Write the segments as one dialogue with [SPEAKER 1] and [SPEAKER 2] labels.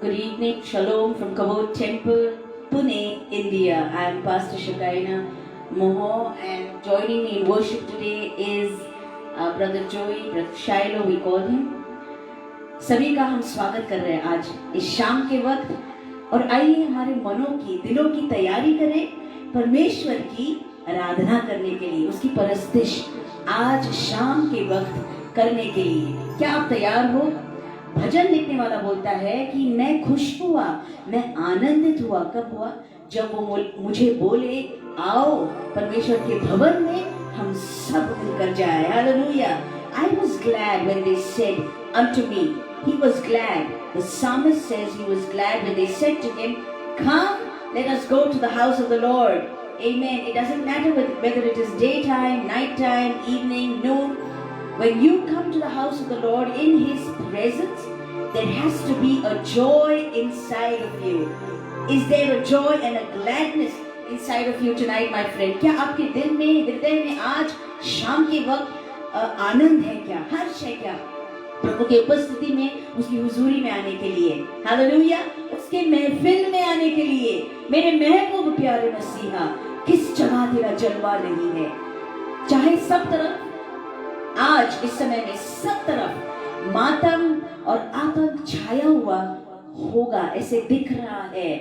[SPEAKER 1] Good evening, Shalom from Kavod Temple, Pune, India. I am Pastor Shakaina Moho, and joining me in worship today is Brother Joey, Brother Shiloh, we call him. सभी का हम स्वागत कर रहे हैं आज इस शाम के वक्त, और आइए हमारे मनों की, दिलों की तैयारी करें परमेश्वर की आराधना करने के लिए, उसकी परस्तिश आज शाम के वक्त करने के लिए। क्या आप तैयार हो? भजन लिखने वाला बोलता है कि मैं खुश हुआ, मैं आनंदित हुआ। कब हुआ? जब वो मुझे बोले आओ परमेश्वर के भवन में हम सब मिलकर जाए। Hallelujah. I was glad when they said unto me, he was glad. The psalmist says he was glad when they said to him, come, let us go to the house of the Lord. Amen. It doesn't matter whether it is daytime, nighttime, evening, noon. When you come to the house of the Lord in His presence, there has to be a joy inside of you. Is there a joy and a gladness inside of you tonight, my friend? क्या आपके दिल में, हृदय में आज शाम के वक्त आनंद है क्या? हर्ष है क्या? प्रभु की उपस्थिति में, उसकी हुजूरी में आने के लिए। हालेलुया। उसके महफिल में आने के लिए। मेरे महबूब प्यारे मसीहा, किस जगह तेरा जलवा नहीं है? चाहे सब तरफ आज इस समय में सब तरफ मातम और आतंक छाया हुआ होगा, ऐसे दिख रहा है,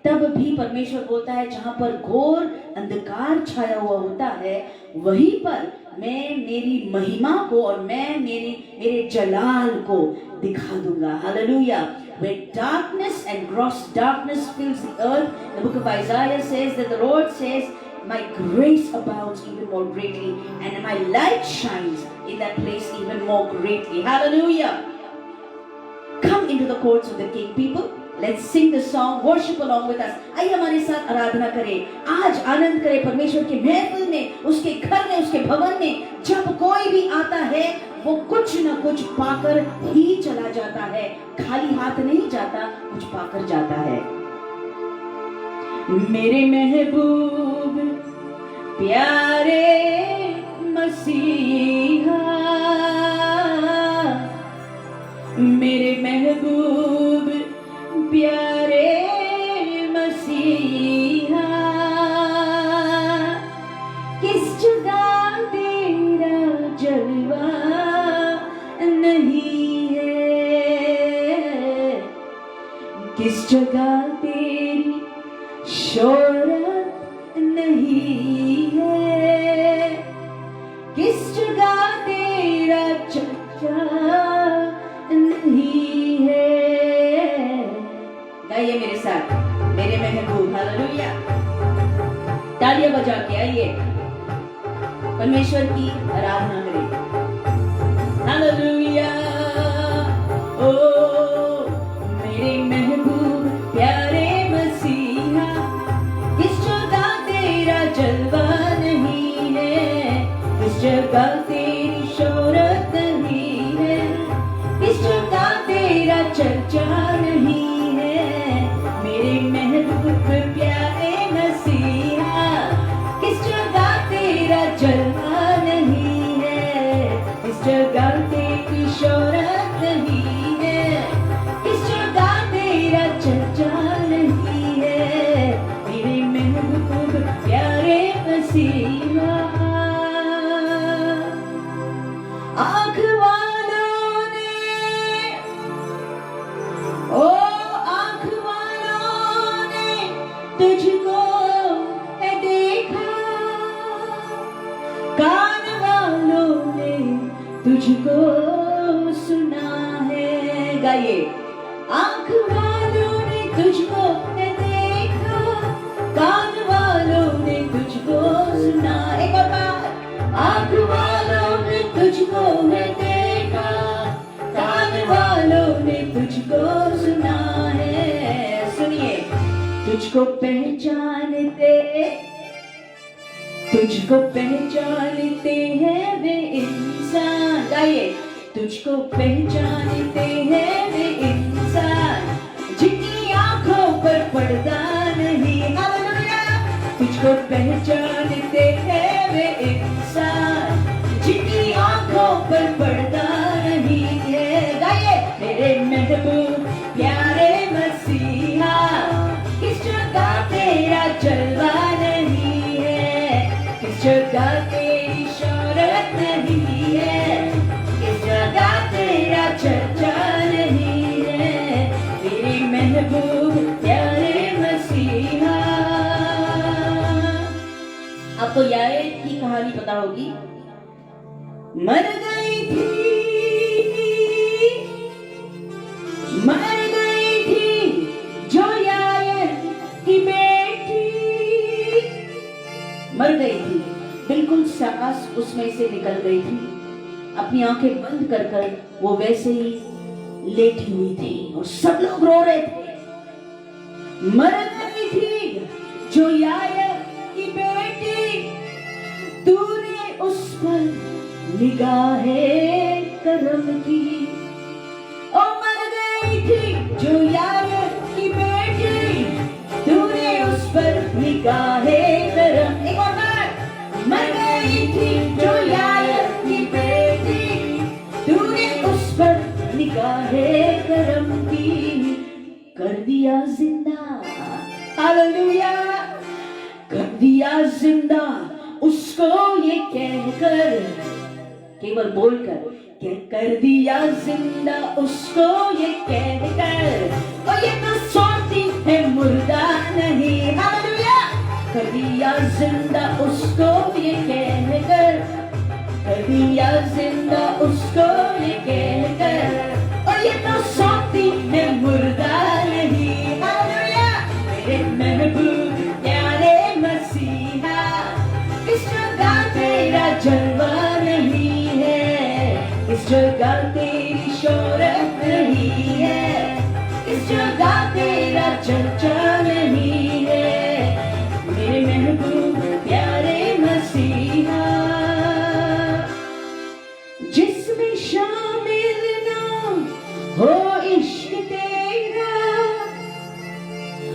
[SPEAKER 1] तब भी परमेश्वर बोलता है जहां पर घोर अंधकार छाया हुआ होता है, वहीं पर मैं मेरी महिमा को और मैं मेरे जलाल को दिखा दूंगा। Hallelujah. When darkness and gross darkness fills the earth, the book of Isaiah says that the Lord says, my grace abounds even more greatly, and my light shines in that place even more greatly. Hallelujah. Come into the courts of the King, people. Let's sing the song, worship along with us. आइए हमारे साथ आराधना करें, आज आनंद करें परमेश्वर के महफिल में, उसके घर में, उसके भवन में। जब कोई भी आता है वो कुछ न कुछ पाकर ही चला जाता है, खाली हाथ नहीं जाता, कुछ पाकर जाता है। मेरे महबूब प्यारे मसीहा, मेरे महबूब प्यारे मसीहा, किस जगह तेरा जलवा नहीं है, किस जगह तेरी शोहरत नहीं है, किस जगह तेरा चर्चा नहीं है। गाइए मेरे साथ, मेरे महबूब। हालेलुया। तालियां बजा के आइए परमेश्वर की आराधना करें। हालेलुया। ओ मेरे महबूब प्यारे मसीहा, किस जगह तेरा जलवा नहीं है, किस जगह तेरी शोहरत नहीं है, किस जगह तेरा चर्चा नहीं है। मेरे महबूब प्यारे मसीहा, किस जगह तेरा जलवा नहीं है, किस जगह तेरी शोहरत नहीं है, किस जगह तेरा चर्चा नहीं है। मेरे महबूब प्यारे मसीहा। आँख वालों ने, ओ आँख वालों ने तुझको है देखा, कान वालों ने तुझको सुना है। गाइए। आँख वालों ने तुझको है देखा, कान वालों ने तुझको सुना। एक और बार। आँख वालों ने तुझको है देखा, कान वालों ने तुझको सुना है। सुनिए, तुझको पहचानते, तुझको पहचानते हैं वे इंसान। गाइए। तुझको पहचानते हैं वे इंसान, जिनकी आंखों पर पर्दा नहीं। हालेलुया। तुझको पहचानते हैं वे इंसान, जिनकी आंखों पर पर्दा नहीं है। गाइए। मेरे महबूब प्यारे मसीहा, किस जगह तेरा जलवा नहीं है, किस जगह तेरी शोहरत नहीं है, किस जगह तेरा चर्चा नहीं है, मेरे महबूब प्यारे मसीहा। आपको याएल की कहानी पता होगी। मर गई थी जो याएल की बेटी, मर गई थी, बिल्कुल सांस उसमें से निकल गई थी। अपनी आंखें बंद कर कर वो वैसे ही लेटी हुई थी और सब लोग रो रहे थे। मर गई थी जो याएल की बेटी, तूने उस पर निगाहे करम की। ओ मर गई थी जो याएल की बेटी, तूने उस पर निगाहे करम। एक और बार, मर गई थी जो याएल की बेटी, तूने उस पर निगाहे करम की। कर दिया जिंदा, हालेलुया, कर दिया जिंदा उसको ये कहकर, केवल बोलकर कि कर दिया जिंदा उसको ये कहकर, और ये तो सोती है मुर्दा नहीं। हालेलुया, कर दिया जिंदा उसको ये कहकर, कर दिया जिंदा उसको ये कहकर, और ये तो सोती है मुर्दा नहीं। हालेलुया, मेरे महबूब प्यारे मसीहा, किस जगह तेरा जलवा नहीं है, किस जगह तेरी शोहरत नहीं है, किस जगह तेरा चर्चा नहीं है, मेरे महबूब प्यारे मसीहा। जिसमें शामिल ना हो इश्क तेरा,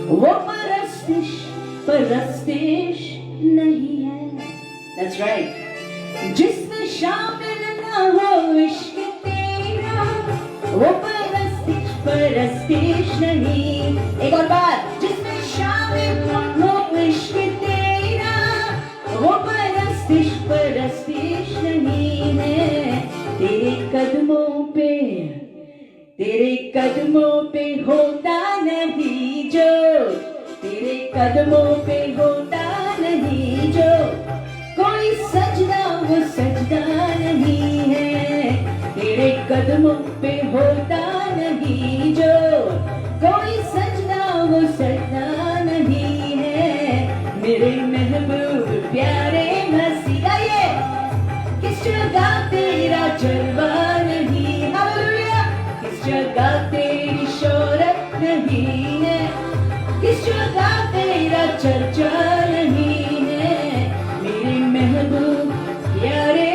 [SPEAKER 1] वो परस्तिश नहीं है। That's right. जिसमें शामिल ना हो इश्क तेरा, वो परस्तिश नहीं। एक और बार, जिसमें शामिल ना हो इश्क तेरा, वो परस्तिश नहीं है। तेरे कदमों पे होता नहीं जो, तेरे कदमों पे होता नहीं जो, कोई सजदा वो सजदा नहीं है। तेरे कदमों पे होता नहीं जो, कोई सजदा वो सजदा नहीं है, मेरे महबूब प्यारे मसीहा। ये किस जगह तेरा जलवा नहीं, हालेलुया, किस जगह तेरी शोहरत नहीं है, किस जगह तेरा चर्चा नहीं है, मेरे महबूब प्यारे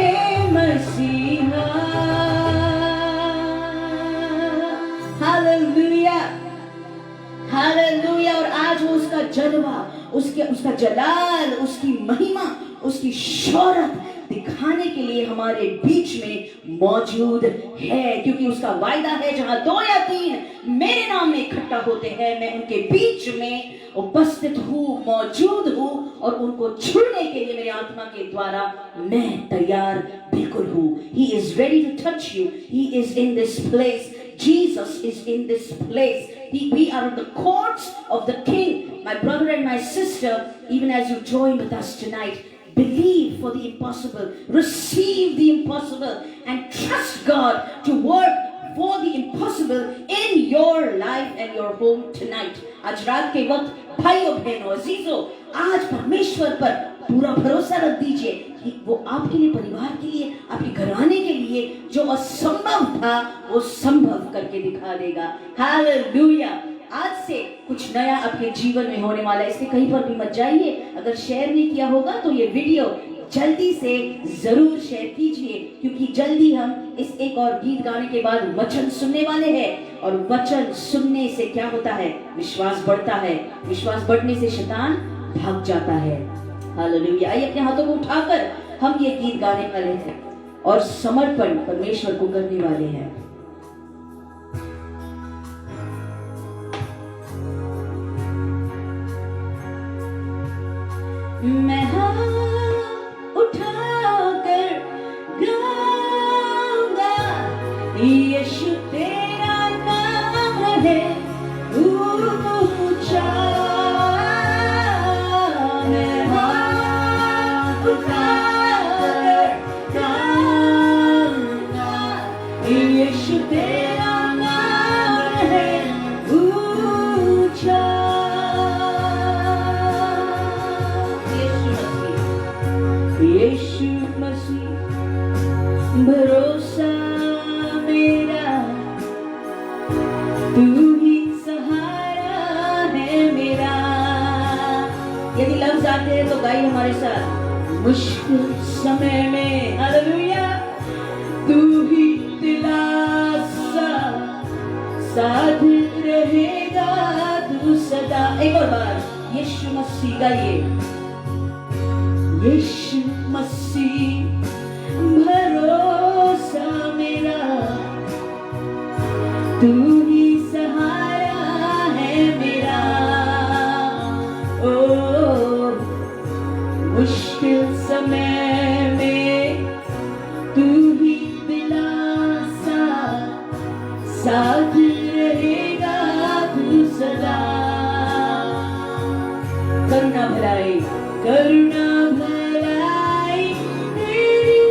[SPEAKER 1] मसीहा। Hallelujah, hallelujah. और आज वो उसका जलवा, उसका जलाल, उसकी महिमा, उसकी शोहरत दिखाने के लिए हमारे बीच में मौजूद है, क्योंकि उसका वायदा है जहां 2 या 3 मेरे नाम में इकट्ठा होते हैं, मैं उनके बीच में उपस्थित हूँ, मौजूद हूँ, और उनको छूने के लिए मेरी आत्मा के द्वारा मैं तैयार बिल्कुल हूँ। He is ready to touch you. He is in this place. Jesus is in this place. We are in the courts of the King. My brother and my sister, even as you join with us tonight, believe for the impossible, receive the impossible, and trust God to work for the impossible in your life and your home tonight. आज रात के वक्त भाइयों बहनों अजीजों, आज परमेश्वर पर पूरा भरोसा रख दीजिए कि वो आपके लिए, परिवार के लिए, आपके घराने के लिए जो असंभव था वो संभव करके दिखा देगा। हालेलुया। आज से कुछ नया आपके जीवन में होने वाला है, इसलिए कहीं पर भी मत जाइए। अगर शेयर नहीं किया होगा तो ये वीडियो जल्दी से जरूर शेयर कीजिए, क्योंकि जल्दी हम इस एक और गीत गाने के बाद वचन सुनने वाले हैं। और वचन सुनने से क्या होता है? विश्वास बढ़ता है। विश्वास बढ़ने से शैतान भाग जाता है। हालेलुया। आइए अपने हाथों को उठाकर हम ये गीत गाने वाले हैं और समर्पण परमेश्वर को करने वाले हैं। मैं हाथ उठाकर गाऊंगा, यीशु तेरा नाम है ऊंचा। मैं हाथ उठाकर गाऊंगा, यीशु तेरा नाम है ऊंचा। यीशु मसीह भरोसा मेरा, तू ही सहारा है मेरा। यदि लफ्ज आते हैं तो गाइए हमारे साथ। मुश्किल समय में हालेलुया तू ही दिलासा, साथ रहेगा तू सदा। एक और बार यीशु मसीह गाइए। यीशु मसीह भरोसा मेरा, तू ही सहारा है मेरा। ओ मुश्किल समय में तू ही दिलासा, साथ रहेगा तू सदा। करुणा भलाई, करुणा भलाई तेरी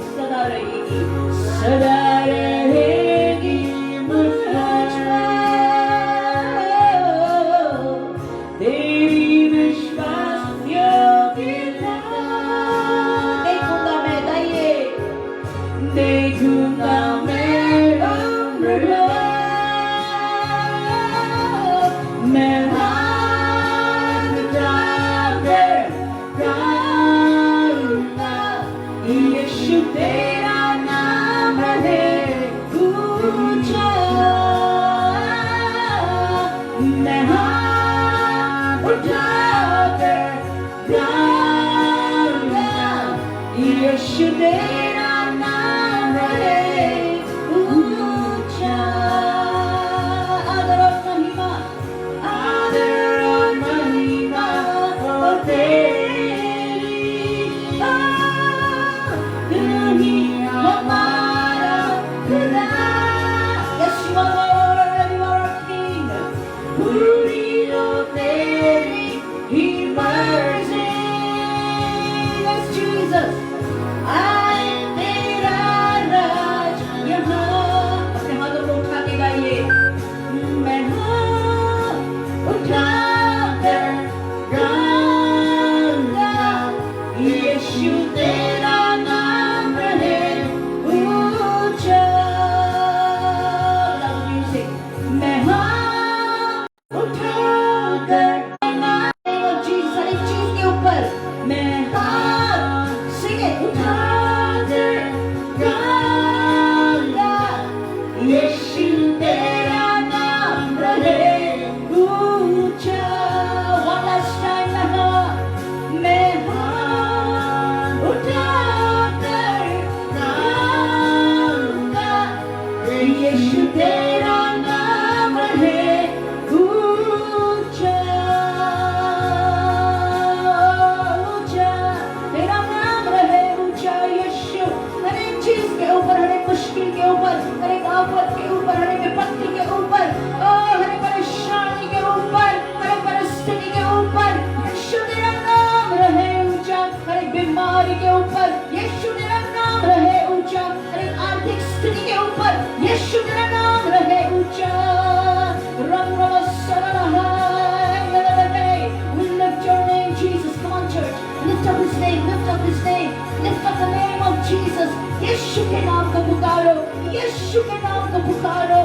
[SPEAKER 1] सदा रहेगी, सदा रहेगी मुझ पर। तेरी विश्वास योग्यता देखूंगा मैं, गाइए। देखूंगा मैं उम्र भर, मैं हाथ उठाकर गाऊंगा, यीशु तेरा नाम है ऊंचा। मैं हाथ उठाकर गाऊंगा, यीशु तेरा नाम है ऊंचा। आदर और महिमा, आदर और महिमा हो तेरी। तू ही हमारा खुदा। Yes, you are Lord, you are our King. पूरी हो तेरी ही मर्जी। Yes, Jesus. आए तेरा राज यहाँ। अपने हाथों को उठा के गाइए। मैं हाथ उठाकर गाऊंगा, यीशु तेरा नाम है ऊंचा। मैं हाथ उठाकर जीसस हर एक चीज के ऊपर, मैं हाथ से उठाकर गाऊंगा, यीशु तेरा नाम रहे ऊंचा। One last time मैं हाथ उठाकर गाऊंगा, यीशु तेरा नाम रहे ऊंचा। ऊंचा तेरा नाम रहे ऊंचा यीशु। हर एक चीज के ऊपर, हर एक मुश्किल के ऊपर, हर एक आफत के ऊपर, हर एक विपत्ति के ऊपर, हर एक परेशानी के ऊपर, हर एक परिस्थिति के ऊपर यीशु तेरा नाम रहे ऊंचा। हर एक बीमारी के ऊपर यीशु तेरा नाम रहे ऊंचा। हर एक आर्थिक स्थिति के ऊपर यीशु तेरा नाम रहे ऊंचा। We lift your name, Jesus. Come on, church. Lift up his name, lift up his name, lift up the name of Jesus. यीशु के नाम को पुकारो, यीशु के नाम को पुकारो।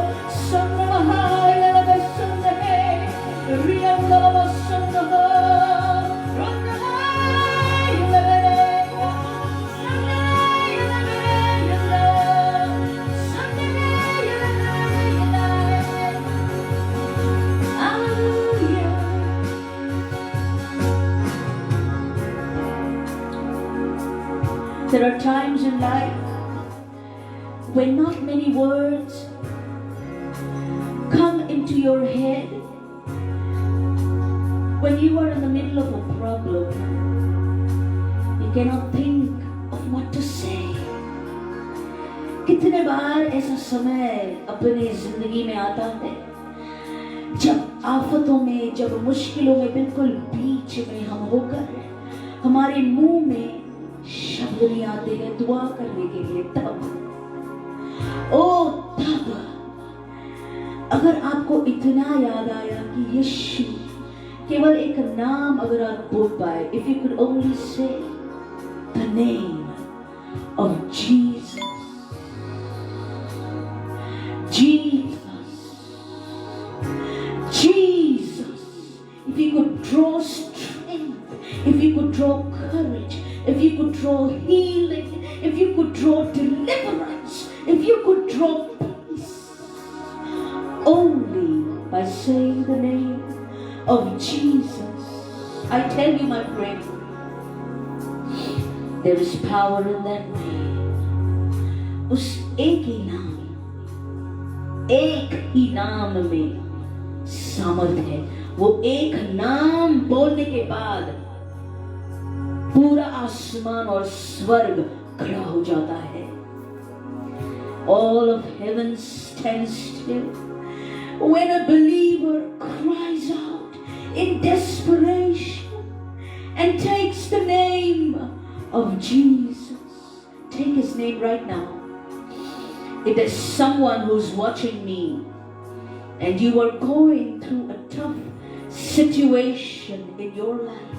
[SPEAKER 1] There are times in life when not many words come into your head, when you are in the middle of a problem, you cannot think of what to say. कितने बार ऐसा समय अपनी जिंदगी में आता है जब आफतों में, जब मुश्किलों में बिल्कुल बीच में हम होकर हमारे मुंह में शब्द नहीं आते हैं दुआ करने के लिए, तब अगर आपको इतना याद आया कि यीशु केवल एक नाम अगर आप बोल पाए, if you could only say the name of Jesus, if you could draw strength, if you could draw courage, if you could draw healing, if you could draw deliverance, if you could draw peace, only by saying the name of Jesus. I tell you, my friend, there is power in that name. उस एक ही नाम में सामर्थ है। वो एक नाम बोलने के बाद पूरा आसमान और स्वर्ग खड़ा हो जाता है। All of heaven stands still when a believer cries out in desperation and takes the name of Jesus. Take his name right now. If there's someone who's watching me and you are going through a tough situation in your life,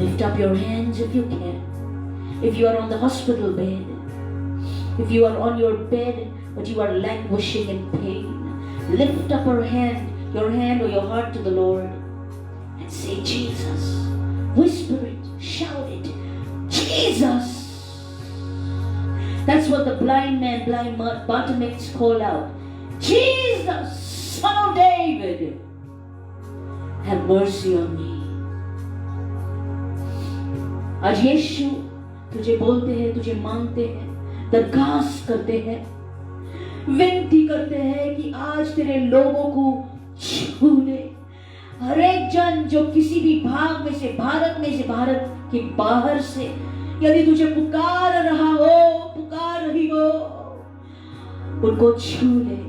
[SPEAKER 1] lift up your hands if you can. If you are on the hospital bed, if you are on your bed but you are languishing in pain, lift up your hand or your heart to the Lord and say, Jesus. Whisper it, shout it, Jesus. That's what the blind Bartimaeus called out. Jesus, Son of David, have mercy on me. आज यीशु तुझे बोलते हैं, तुझे मांगते हैं, दरखास्त करते हैं, विनती करते हैं कि आज तेरे लोगों को छू ले। हर एक जन जो किसी भी भाग में से, भारत के बाहर से यदि तुझे पुकार रही हो, उनको छू ले,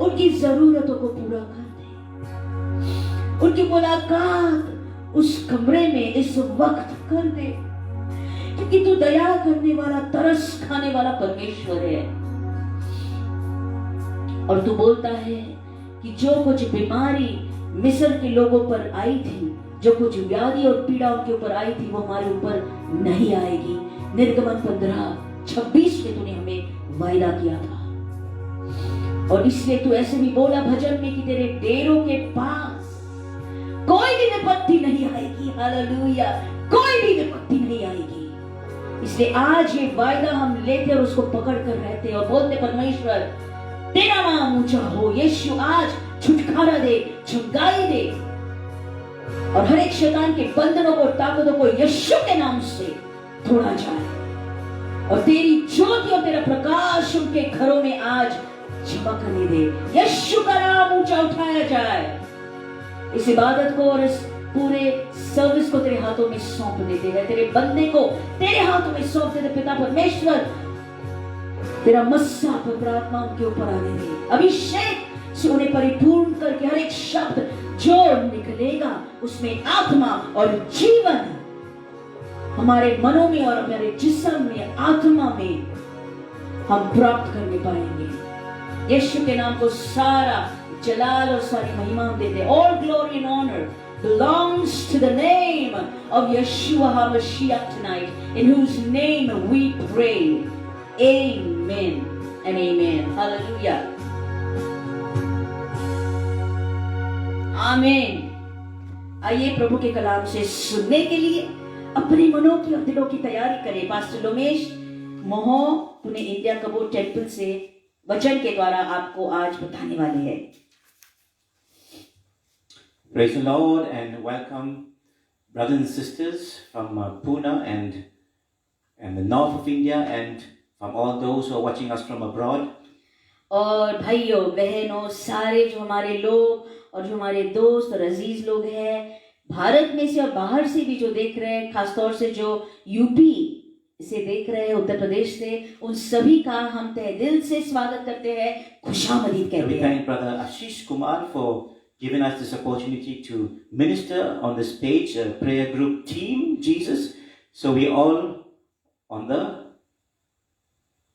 [SPEAKER 1] उनकी जरूरतों को पूरा कर दे, उनकी मुलाकात उस कमरे में इस वक्त कर दे, क्योंकि तू दया करने वाला, तरस खाने वाला परमेश्वर है। और तू बोलता है कि जो कुछ बीमारी मिस्र के लोगों पर आई थी, जो कुछ व्याधि और पीड़ा उनके ऊपर आई थी, वो हमारे ऊपर नहीं आएगी। निर्गमन 15:26 में तूने हमें वायदा किया था। और इसलिए तू ऐसे भी बोला भजन में कि तेरे डेरों के पास कोई भी विपत्ति नहीं आएगी। हालेलुया, कोई भी विपत्ति नहीं आएगी। इसलिए आज ये वायदा हम लेते और उसको पकड़ कर रहते और बोलते, परमेश्वर तेरा नाम ऊंचा हो। यीशु आज छुटकारा दे, छुटकाई दे, और हर एक शैतान के बंधनों को, ताकतों को यीशु के नाम से तोड़ा जाए, और तेरी ज्योति और तेरा प्रकाश उनके घरों में आज चमकने दे। यीशु का नाम ऊंचा उठाया जाए। इस इबादत को और इस पूरे सर्विस को तेरे हाथों में सौंप देते हैं, तेरे बंदे को तेरे हाथों में सौंप देते। पिता परमेश्वर, तेरा मस्सा पवित्र आत्मा उनके ऊपर आने दे, अभिषेक से उन्हें परिपूर्ण करके हर एक शब्द जो निकलेगा उसमें आत्मा और जीवन हमारे मनों में और हमारे जिस्म में, आत्मा में हम प्राप्त करने पाएंगे। यीशु के नाम को सारा जलाल और सारी महिमा हम देते हैं। All glory and honor belongs to the name of Yeshua HaMashiach tonight, in whose name we pray. Amen and amen. Hallelujah. आमीन। आइए प्रभु के कलाम से सुनने के लिए अपने मनों की और दिलों की तैयारी करें। पास्टर लोमेश मोहो पुणे इंडिया कबूर टेंपल से वचन के द्वारा आपको आज बताने वाले हैं।
[SPEAKER 2] Praise the Lord and welcome brothers and sisters from Pune and the north of India and from all those who are watching us from abroad.
[SPEAKER 1] और भाइयों बहनों सारे जो हमारे लोग और जो हमारे दोस्त और अजीज लोग हैं भारत में से और बाहर से भी जो देख रहे हैं, खासतौर से जो यूपी से देख रहे हैं, उत्तर प्रदेश से, उन सभी का हम तहे दिल से स्वागत करते हैं, खुशामदीद
[SPEAKER 2] We
[SPEAKER 1] कहते हैं।
[SPEAKER 2] thank Brother Ashish Kumar for giving us this opportunity to minister on this page, a prayer group Team Jesus. So we all on the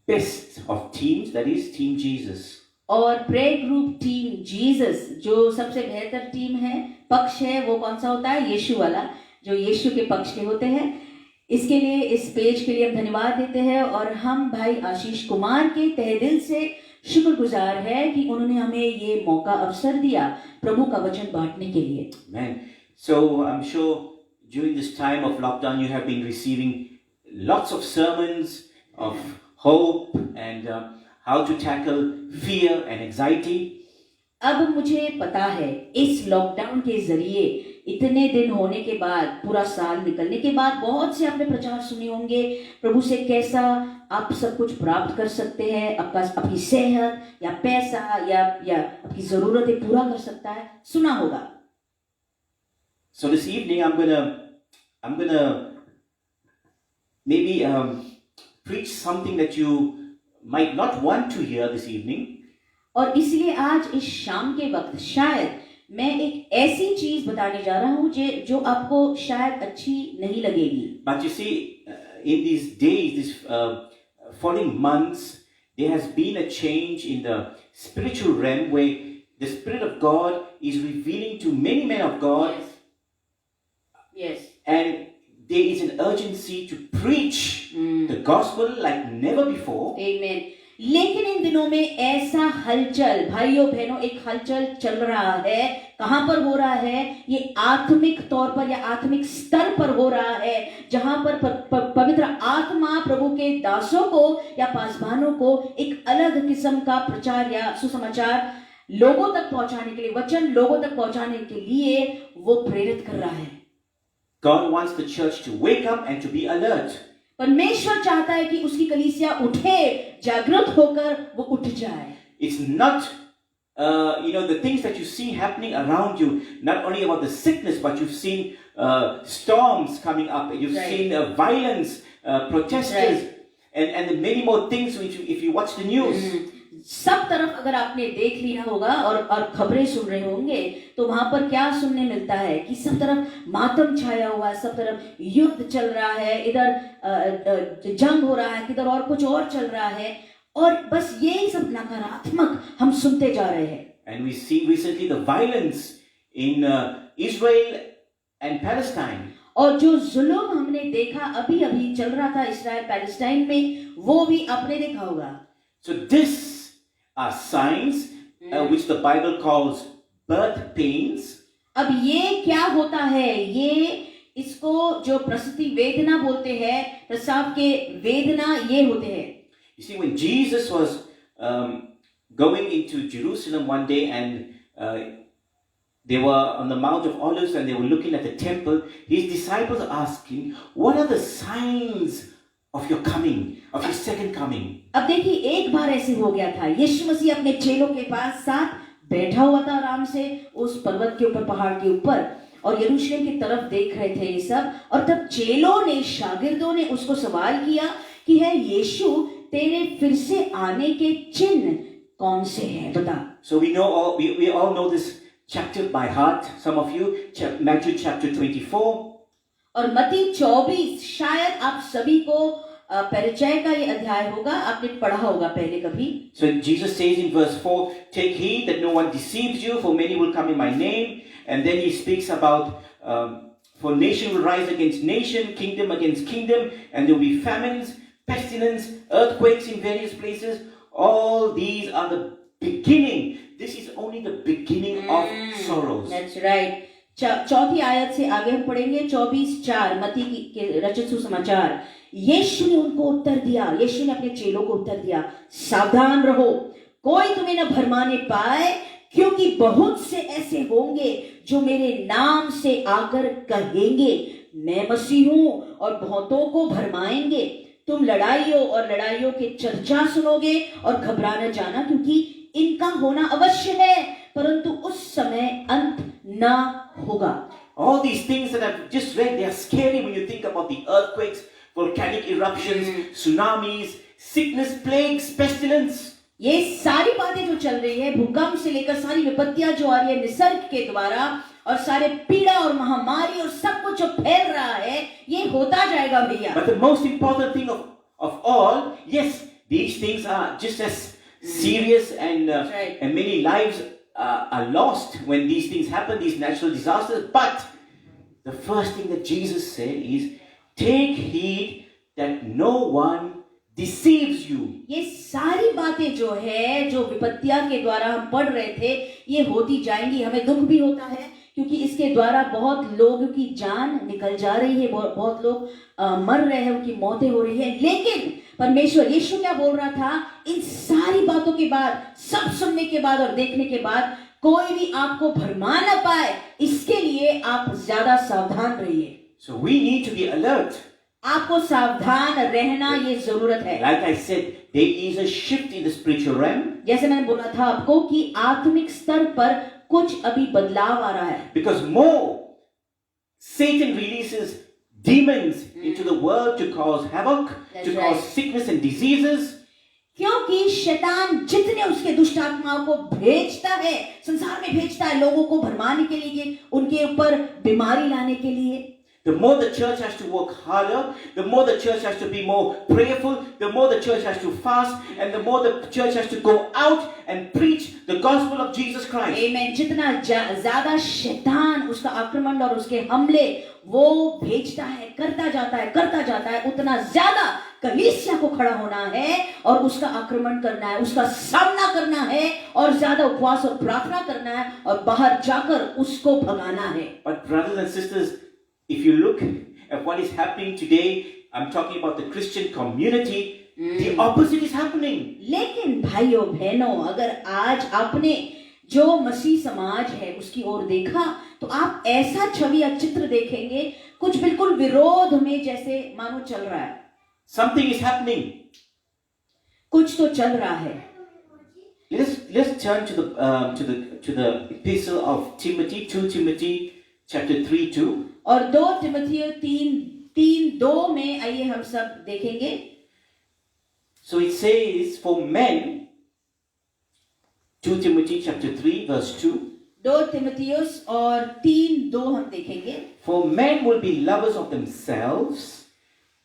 [SPEAKER 2] best of teams, that is Team Jesus.
[SPEAKER 1] और prayer group team Jesus जो सबसे बेहतर team है, पक्ष है, वो कौन सा होता है? यीशु वाला, जो यीशु के पक्ष के होते हैं। इसके लिए, इस पेज के लिए हम धन्यवाद देते हैं और हम भाई आशीष कुमार के तहे दिल से शुक्रगुजार है कि उन्होंने हमें ये मौका, अवसर दिया प्रभु का वचन बांटने के लिए।
[SPEAKER 2] Amen. So I'm sure during this time of lockdown you have been receiving lots of sermons of hope and how to tackle fear and anxiety.
[SPEAKER 1] अब मुझे पता है इस लॉकडाउन के जरिए इतने दिन होने के बाद, पूरा साल निकलने के बाद, बहुत से आपने प्रचार सुने होंगे प्रभु से कैसा आप सब कुछ प्राप्त कर सकते हैं, आपका अपनी सेहत या पैसा या आपकी जरूरतें पूरा कर सकता है, सुना होगा।
[SPEAKER 2] So this evening I'm gonna maybe preach something that you might not want to hear this evening.
[SPEAKER 1] और इसलिए आज इस शाम के वक्त शायद मैं एक ऐसी चीज बताने जा रहा हूं जो आपको शायद अच्छी नहीं लगेगी।
[SPEAKER 2] But you see, in these days, these following months, there has been a change in the spiritual realm where the Spirit of God is revealing to many men of God.
[SPEAKER 1] Yes.
[SPEAKER 2] And there is an urgency to preach the gospel like never before.
[SPEAKER 1] Amen. लेकिन इन दिनों में ऐसा हलचल, भाइयों बहनों, एक हलचल चल रहा है। कहां पर हो रहा है? ये आत्मिक तौर पर या आत्मिक स्तर पर हो रहा है, जहां पर पवित्र आत्मा प्रभु के दासों को या पासवानों को एक अलग किस्म का प्रचार या सुसमाचार लोगों तक पहुंचाने के लिए, वचन लोगों तक पहुंचाने के लिए वो प्रेरित कर रहा है।
[SPEAKER 2] God wants the church to wake up and to be alert.
[SPEAKER 1] परमेश्वर चाहता है कि उसकी कलीसिया उठे, जागृत होकर वो उठ जाए।
[SPEAKER 2] It's not, the things that you see happening around you, not only about the sickness, but you've seen storms coming up, you've seen violence, protesters, and many more things which, if you watch the news.
[SPEAKER 1] सब तरफ अगर आपने देख लिया होगा और खबरें सुन रहे होंगे तो वहां पर क्या सुनने मिलता है कि सब तरफ मातम छाया हुआ है, सब तरफ युद्ध चल रहा है, इधर जंग हो रहा है, किधर और कुछ और चल रहा है, और बस यही सब नकारात्मक हम सुनते जा रहे हैं।
[SPEAKER 2] And we see recently the violence in Israel and Palestine.
[SPEAKER 1] और जो जुल्म हमने देखा अभी अभी चल रहा था इस्राएल पैलेस्टाइन में, वो भी आपने देखा होगा।
[SPEAKER 2] So this are signs which the Bible calls birth pains.
[SPEAKER 1] अब ये क्या होता है? ये इसको जो प्रसूति वेदना बोलते हैं, प्रसव के वेदना ये होते हैं।
[SPEAKER 2] You see, when Jesus was going into Jerusalem one day and they were on the Mount of Olives and they were looking at the temple, his disciples are asking, what are the signs of your coming, of your second coming?
[SPEAKER 1] अब देखिए, एक बार ऐसे हो गया था, यीशु मसीह अपने चेलों के पास साथ बैठा हुआ था आराम से उस पर्वत के ऊपर, पहाड़ के ऊपर, और यरूशलेम की तरफ देख रहे थे ये सब, और तब चेलों ने, शागिर्दों ने उसको सवाल किया कि है यीशु, तेरे फिर से आने के चिन्ह कौन से हैं, बता।
[SPEAKER 2] So we all know this chapter by heart. Some of you, Matthew chapter 24.
[SPEAKER 1] और मत्ती 24 शायद आप सभी को परिचय का ये अध्याय होगा, आपने पढ़ा होगा पहले कभी।
[SPEAKER 2] So Jesus says in verse 4, take heed that no one deceives you, for many will come in my name. And then he speaks about for nation will rise against nation, kingdom against kingdom, and there will be famines, pestilence, earthquakes in various places. All these are the beginning. This is only the beginning of sorrows.
[SPEAKER 1] That's right. चौथी आयत से आगे हम पढ़ेंगे 24:4 मत्ती के रचित सुसमाचार। यीशु ने उनको उत्तर दिया, यीशु ने अपने चेलों को उत्तर दिया, सावधान रहो, कोई तुम्हें न भरमाने पाए, क्योंकि बहुत से ऐसे होंगे जो मेरे नाम से आकर कहेंगे मैं मसीह हूं, और बहुतों को भरमाएंगे। तुम लड़ाइयों और लड़ाइयों के चर्चा सुनोगे और घबरा न जाना, क्योंकि इनका होना अवश्य है, परंतु उस समय अंत न होगा।
[SPEAKER 2] All these things that I've just read, they are scary when you think about the earthquakes, volcanic eruptions, tsunamis, sickness, plagues, pestilence.
[SPEAKER 1] ये सारी बातें जो चल रही है, भूकंप से लेकर सारी विपत्तियां जो आ रही है निसर्ग के द्वारा, और सारे पीड़ा और महामारी और सब कुछ जो फैल रहा है, ये होता जाएगा भैया।
[SPEAKER 2] But the most important thing of all, yes, these things are just as serious, and
[SPEAKER 1] Right.
[SPEAKER 2] and many lives are lost when these things happen, these natural disasters. But the first thing that Jesus said is, take heed that no one deceives you.
[SPEAKER 1] ये सारी बातें जो है, जो विपत्तियां के द्वारा हम पढ़ रहे थे, ये होती जाएंगी। हमें दुख भी होता है क्योंकि इसके द्वारा बहुत लोगों की जान निकल जा रही है, बहुत लोग मर रहे हैं, उनकी मौतें हो रही है। लेकिन परमेश्वर यीशु क्या बोल रहा था, इन सारी बातों के बाद, सब सुनने के बाद और देखने के बाद, कोई भी आपको भरमा न पाए, इसके लिए आप ज्यादा सावधान रहिए।
[SPEAKER 2] So we need to be alert.
[SPEAKER 1] आपको सावधान रहना ये जरूरत है।
[SPEAKER 2] Like I said, there is a shift in the spiritual realm.
[SPEAKER 1] जैसे मैंने बोला था आपको कि आत्मिक स्तर पर कुछ अभी बदलाव आ रहा है।
[SPEAKER 2] Because more Satan releases demons into the world to cause havoc,
[SPEAKER 1] That's
[SPEAKER 2] to
[SPEAKER 1] right.
[SPEAKER 2] cause sickness and diseases.
[SPEAKER 1] क्योंकि शैतान जितने उसके दुष्ट आत्माओं को भेजता है, संसार में भेजता है लोगों को भरमाने के लिए, उनके ऊपर बीमारी लाने के लिए।
[SPEAKER 2] The more the church has to work harder, the more the church has to be more prayerful, the more the church has to fast, and the more the church has to go out and preach the gospel of Jesus Christ.
[SPEAKER 1] Amen. जितना ज्यादा शैतान उसका आक्रमण और उसके हमले वो भेजता है, करता जाता है, उतना ज्यादा कलीसिया को खड़ा होना है और उसका आक्रमण करना है, उसका सामना करना है, और ज्यादा उपवास और प्रार्थना करना है, और बाहर जाकर उसको भगाना है।
[SPEAKER 2] But brothers and sisters, if you look at what is happening today, I'm talking about the Christian community, the opposite is happening.
[SPEAKER 1] लेकिन भाइयों बहनों, अगर आज आपने जो मसीह समाज है उसकी ओर देखा, तो आप ऐसा छवि या चित्र देखेंगे कुछ बिल्कुल विरोध में, जैसे मानो चल रहा है।
[SPEAKER 2] Something is happening.
[SPEAKER 1] कुछ तो चल रहा है।
[SPEAKER 2] Let's turn to the epistle of Timothy, 2 Timothy chapter 3:2.
[SPEAKER 1] और 2 तिमुथियुस 3:2 में आइए हम सब देखेंगे।
[SPEAKER 2] So it says, for men, 2 Timothy chapter 3 verse 2.
[SPEAKER 1] 2 तिमुथियुस और 3:2 हम देखेंगे।
[SPEAKER 2] For men will be lovers of themselves,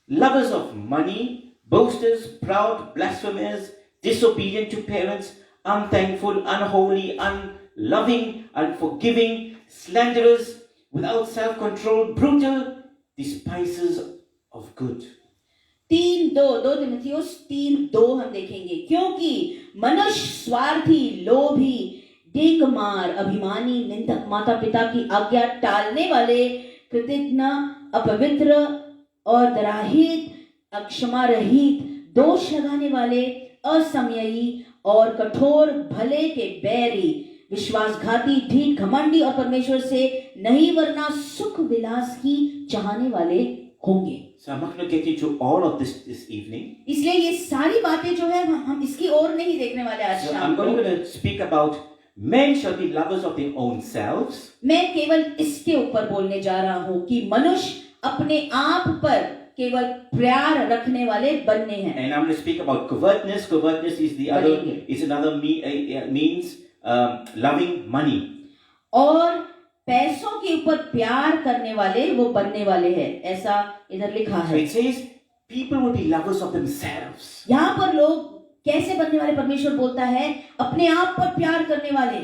[SPEAKER 2] lovers of money, boasters, proud, blasphemers, disobedient to parents, unthankful, unholy, unloving, unforgiving, slanderers, without self-control, brutal, despisers of good.
[SPEAKER 1] 2 तिमुथियुस 3:2 हम देखेंगे। क्योंकि मनुष्य स्वार्थी, लोभी, डेंगमार, अभिमानी, निंदक, माता पिता की आज्ञा टालने वाले, कृतज्ञ, अपवित्र और दराहित, अक्षमा रहित, दोष लगाने वाले, असमयी और कठोर, भले के बैरी, विश्वासघाती, ढीठ, घमंडी और परमेश्वर से नहीं वरना सुख विलास की चाहने वाले होंगे।
[SPEAKER 2] So I'm not going to get into all of this evening.
[SPEAKER 1] इसलिए ये सारी बातें जो है हम इसकी ओर नहीं देखने वाले आज
[SPEAKER 2] So
[SPEAKER 1] शाम
[SPEAKER 2] I'm
[SPEAKER 1] को।
[SPEAKER 2] going to speak about men shall be lovers of their own selves.
[SPEAKER 1] मैं केवल इसके ऊपर बोलने जा रहा हूँ कि मनुष्य अपने आप पर केवल प्यार रखने वाले बनने हैं।
[SPEAKER 2] And I'm going to speak about covetousness. Covetousness is the other is another means loving money.
[SPEAKER 1] और पैसों के ऊपर प्यार करने वाले वो बनने वाले हैं, ऐसा इधर लिखा
[SPEAKER 2] So
[SPEAKER 1] है।
[SPEAKER 2] it says people will be lovers of themselves.
[SPEAKER 1] यहाँ पर लोग कैसे बनने वाले, परमेश्वर बोलता है अपने आप पर प्यार करने वाले।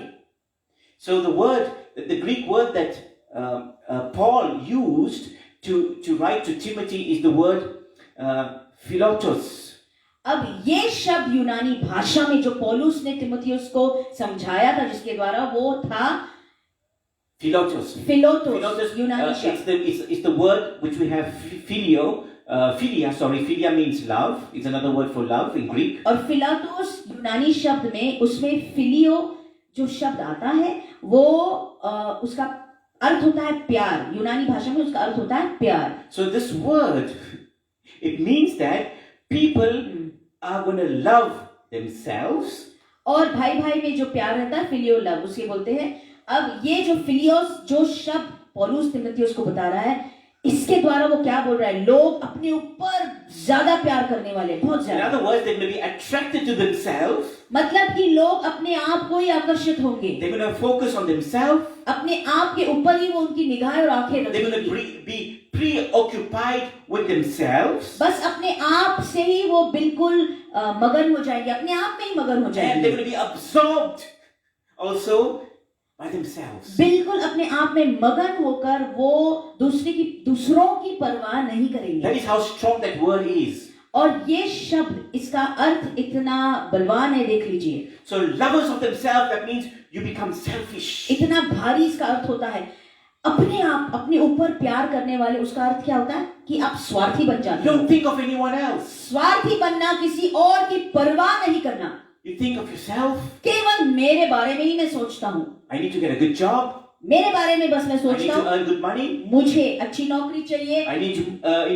[SPEAKER 2] So the Greek word that Paul used to write to Timothy is the word philotos.
[SPEAKER 1] अब ये शब्द यूनानी भाषा में जो पौलुस ने तिमुथियुस को समझाया था, जिसके द्वारा, वो था
[SPEAKER 2] Philotos.
[SPEAKER 1] फिलोटोस। यूनानी शब्द
[SPEAKER 2] It's the word which we have filio. Philia means love. It's another word for love in Greek.
[SPEAKER 1] और फिलाटोस यूनानी शब्द में, उसमें फिलियो जो शब्द आता है वो उसका अर्थ होता है प्यार। यूनानी भाषा में उसका अर्थ होता है प्यार।
[SPEAKER 2] So this word, it means that people are going to love themselves.
[SPEAKER 1] और भाई भाई में जो प्यार रहता है फिलियो लव उसे बोलते हैं। अब ये जो फिलियोस जो शब्द पौलुस तिमुथियुस को बता रहा है, इसके द्वारा वो क्या बोल रहा है, लोग अपने ऊपर ज्यादा प्यार करने वाले, बहुत
[SPEAKER 2] In
[SPEAKER 1] ज्यादा।
[SPEAKER 2] other words, they're going to be attracted to themselves.
[SPEAKER 1] मतलब कि लोग अपने आप को ही आकर्षित होंगे,
[SPEAKER 2] They're going to focus on themselves.
[SPEAKER 1] अपने आप के ऊपर ही वो उनकी निगाहें और आंखें
[SPEAKER 2] They're going to
[SPEAKER 1] रखेंगे।
[SPEAKER 2] be preoccupied with themselves.
[SPEAKER 1] बस अपने आप से ही वो बिल्कुल मगन हो जाएंगे, अपने आप में ही मगन हो
[SPEAKER 2] And they're
[SPEAKER 1] जाएंगे,
[SPEAKER 2] going to be absorbed also by themselves.
[SPEAKER 1] बिल्कुल अपने आप में मगन होकर वो दूसरों की परवाह नहीं करेंगे।
[SPEAKER 2] That is how strong that word is.
[SPEAKER 1] और ये शब्द, इसका अर्थ इतना बलवान है, देख लीजिए।
[SPEAKER 2] So lovers of themselves, that means you become selfish.
[SPEAKER 1] इतना भारी इसका अर्थ होता है, अपने आप अपने ऊपर प्यार करने वाले, उसका अर्थ क्या होता है कि आप स्वार्थी बन जाते
[SPEAKER 2] You
[SPEAKER 1] हो।
[SPEAKER 2] don't think of anyone else.
[SPEAKER 1] स्वार्थी बनना, किसी और की परवाह नहीं करना,
[SPEAKER 2] You think of yourself.
[SPEAKER 1] केवल मेरे बारे में ही मैं सोचता हूँ,
[SPEAKER 2] I need to get a good job.
[SPEAKER 1] मेरे बारे में बस मैं
[SPEAKER 2] I need
[SPEAKER 1] सोचता
[SPEAKER 2] to
[SPEAKER 1] हूँ,
[SPEAKER 2] earn good money.
[SPEAKER 1] मुझे अच्छी नौकरी चाहिए,
[SPEAKER 2] I need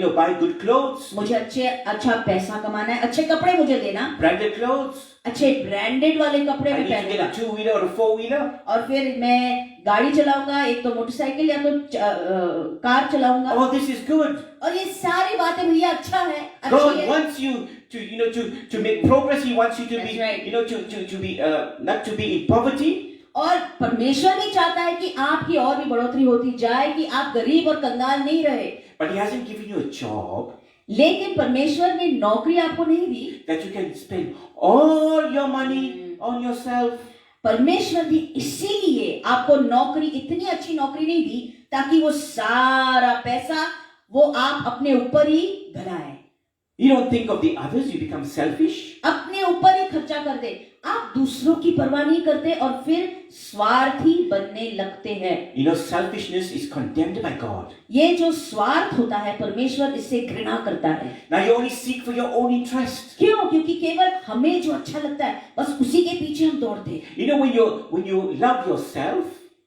[SPEAKER 2] to, buy good clothes,
[SPEAKER 1] मुझे अच्छा पैसा कमाना है, अच्छे कपड़े मुझे देना,
[SPEAKER 2] branded clothes.
[SPEAKER 1] अच्छे ब्रांडेड वाले कपड़े
[SPEAKER 2] I
[SPEAKER 1] में
[SPEAKER 2] need to get
[SPEAKER 1] पहनूंगा,
[SPEAKER 2] a two-wheeler or a four-wheeler.
[SPEAKER 1] और फिर मैं गाड़ी चलाऊंगा, एक तो मोटरसाइकिल या तो कार चलाऊंगा।
[SPEAKER 2] Oh, this is good.
[SPEAKER 1] और ये सारी बातें भैया अच्छा है, अच्छी
[SPEAKER 2] God
[SPEAKER 1] है।
[SPEAKER 2] wants you to make progress. He wants you to
[SPEAKER 1] That's
[SPEAKER 2] be,
[SPEAKER 1] right.
[SPEAKER 2] to be, not to be in poverty.
[SPEAKER 1] और परमेश्वर भी चाहता है कि आपकी और भी बढ़ोतरी होती जाए, कि आप गरीब और कंगाल नहीं रहे।
[SPEAKER 2] But He hasn't given you a job
[SPEAKER 1] लेकिन परमेश्वर ने नौकरी आपको नहीं दी
[SPEAKER 2] that you can spend all your money on yourself.
[SPEAKER 1] परमेश्वर ने इसीलिए आपको नौकरी, इतनी अच्छी नौकरी नहीं दी ताकि वो सारा पैसा वो आप अपने ऊपर ही घलाए,
[SPEAKER 2] You don't think of the others. You become selfish.
[SPEAKER 1] अपने ऊपर ही खर्चा कर दे, आप दूसरों की परवाह नहीं करते और फिर स्वार्थी बनने लगते हैं।
[SPEAKER 2] Selfishness is condemned by God.
[SPEAKER 1] ये जो स्वार्थ होता है, परमेश्वर इससे घृणा करता है।
[SPEAKER 2] Now you only seek for your own interest.
[SPEAKER 1] क्यों? क्योंकि केवल हमें जो अच्छा लगता है बस उसी के पीछे हम दौड़ते हैं।
[SPEAKER 2] When you love yourself,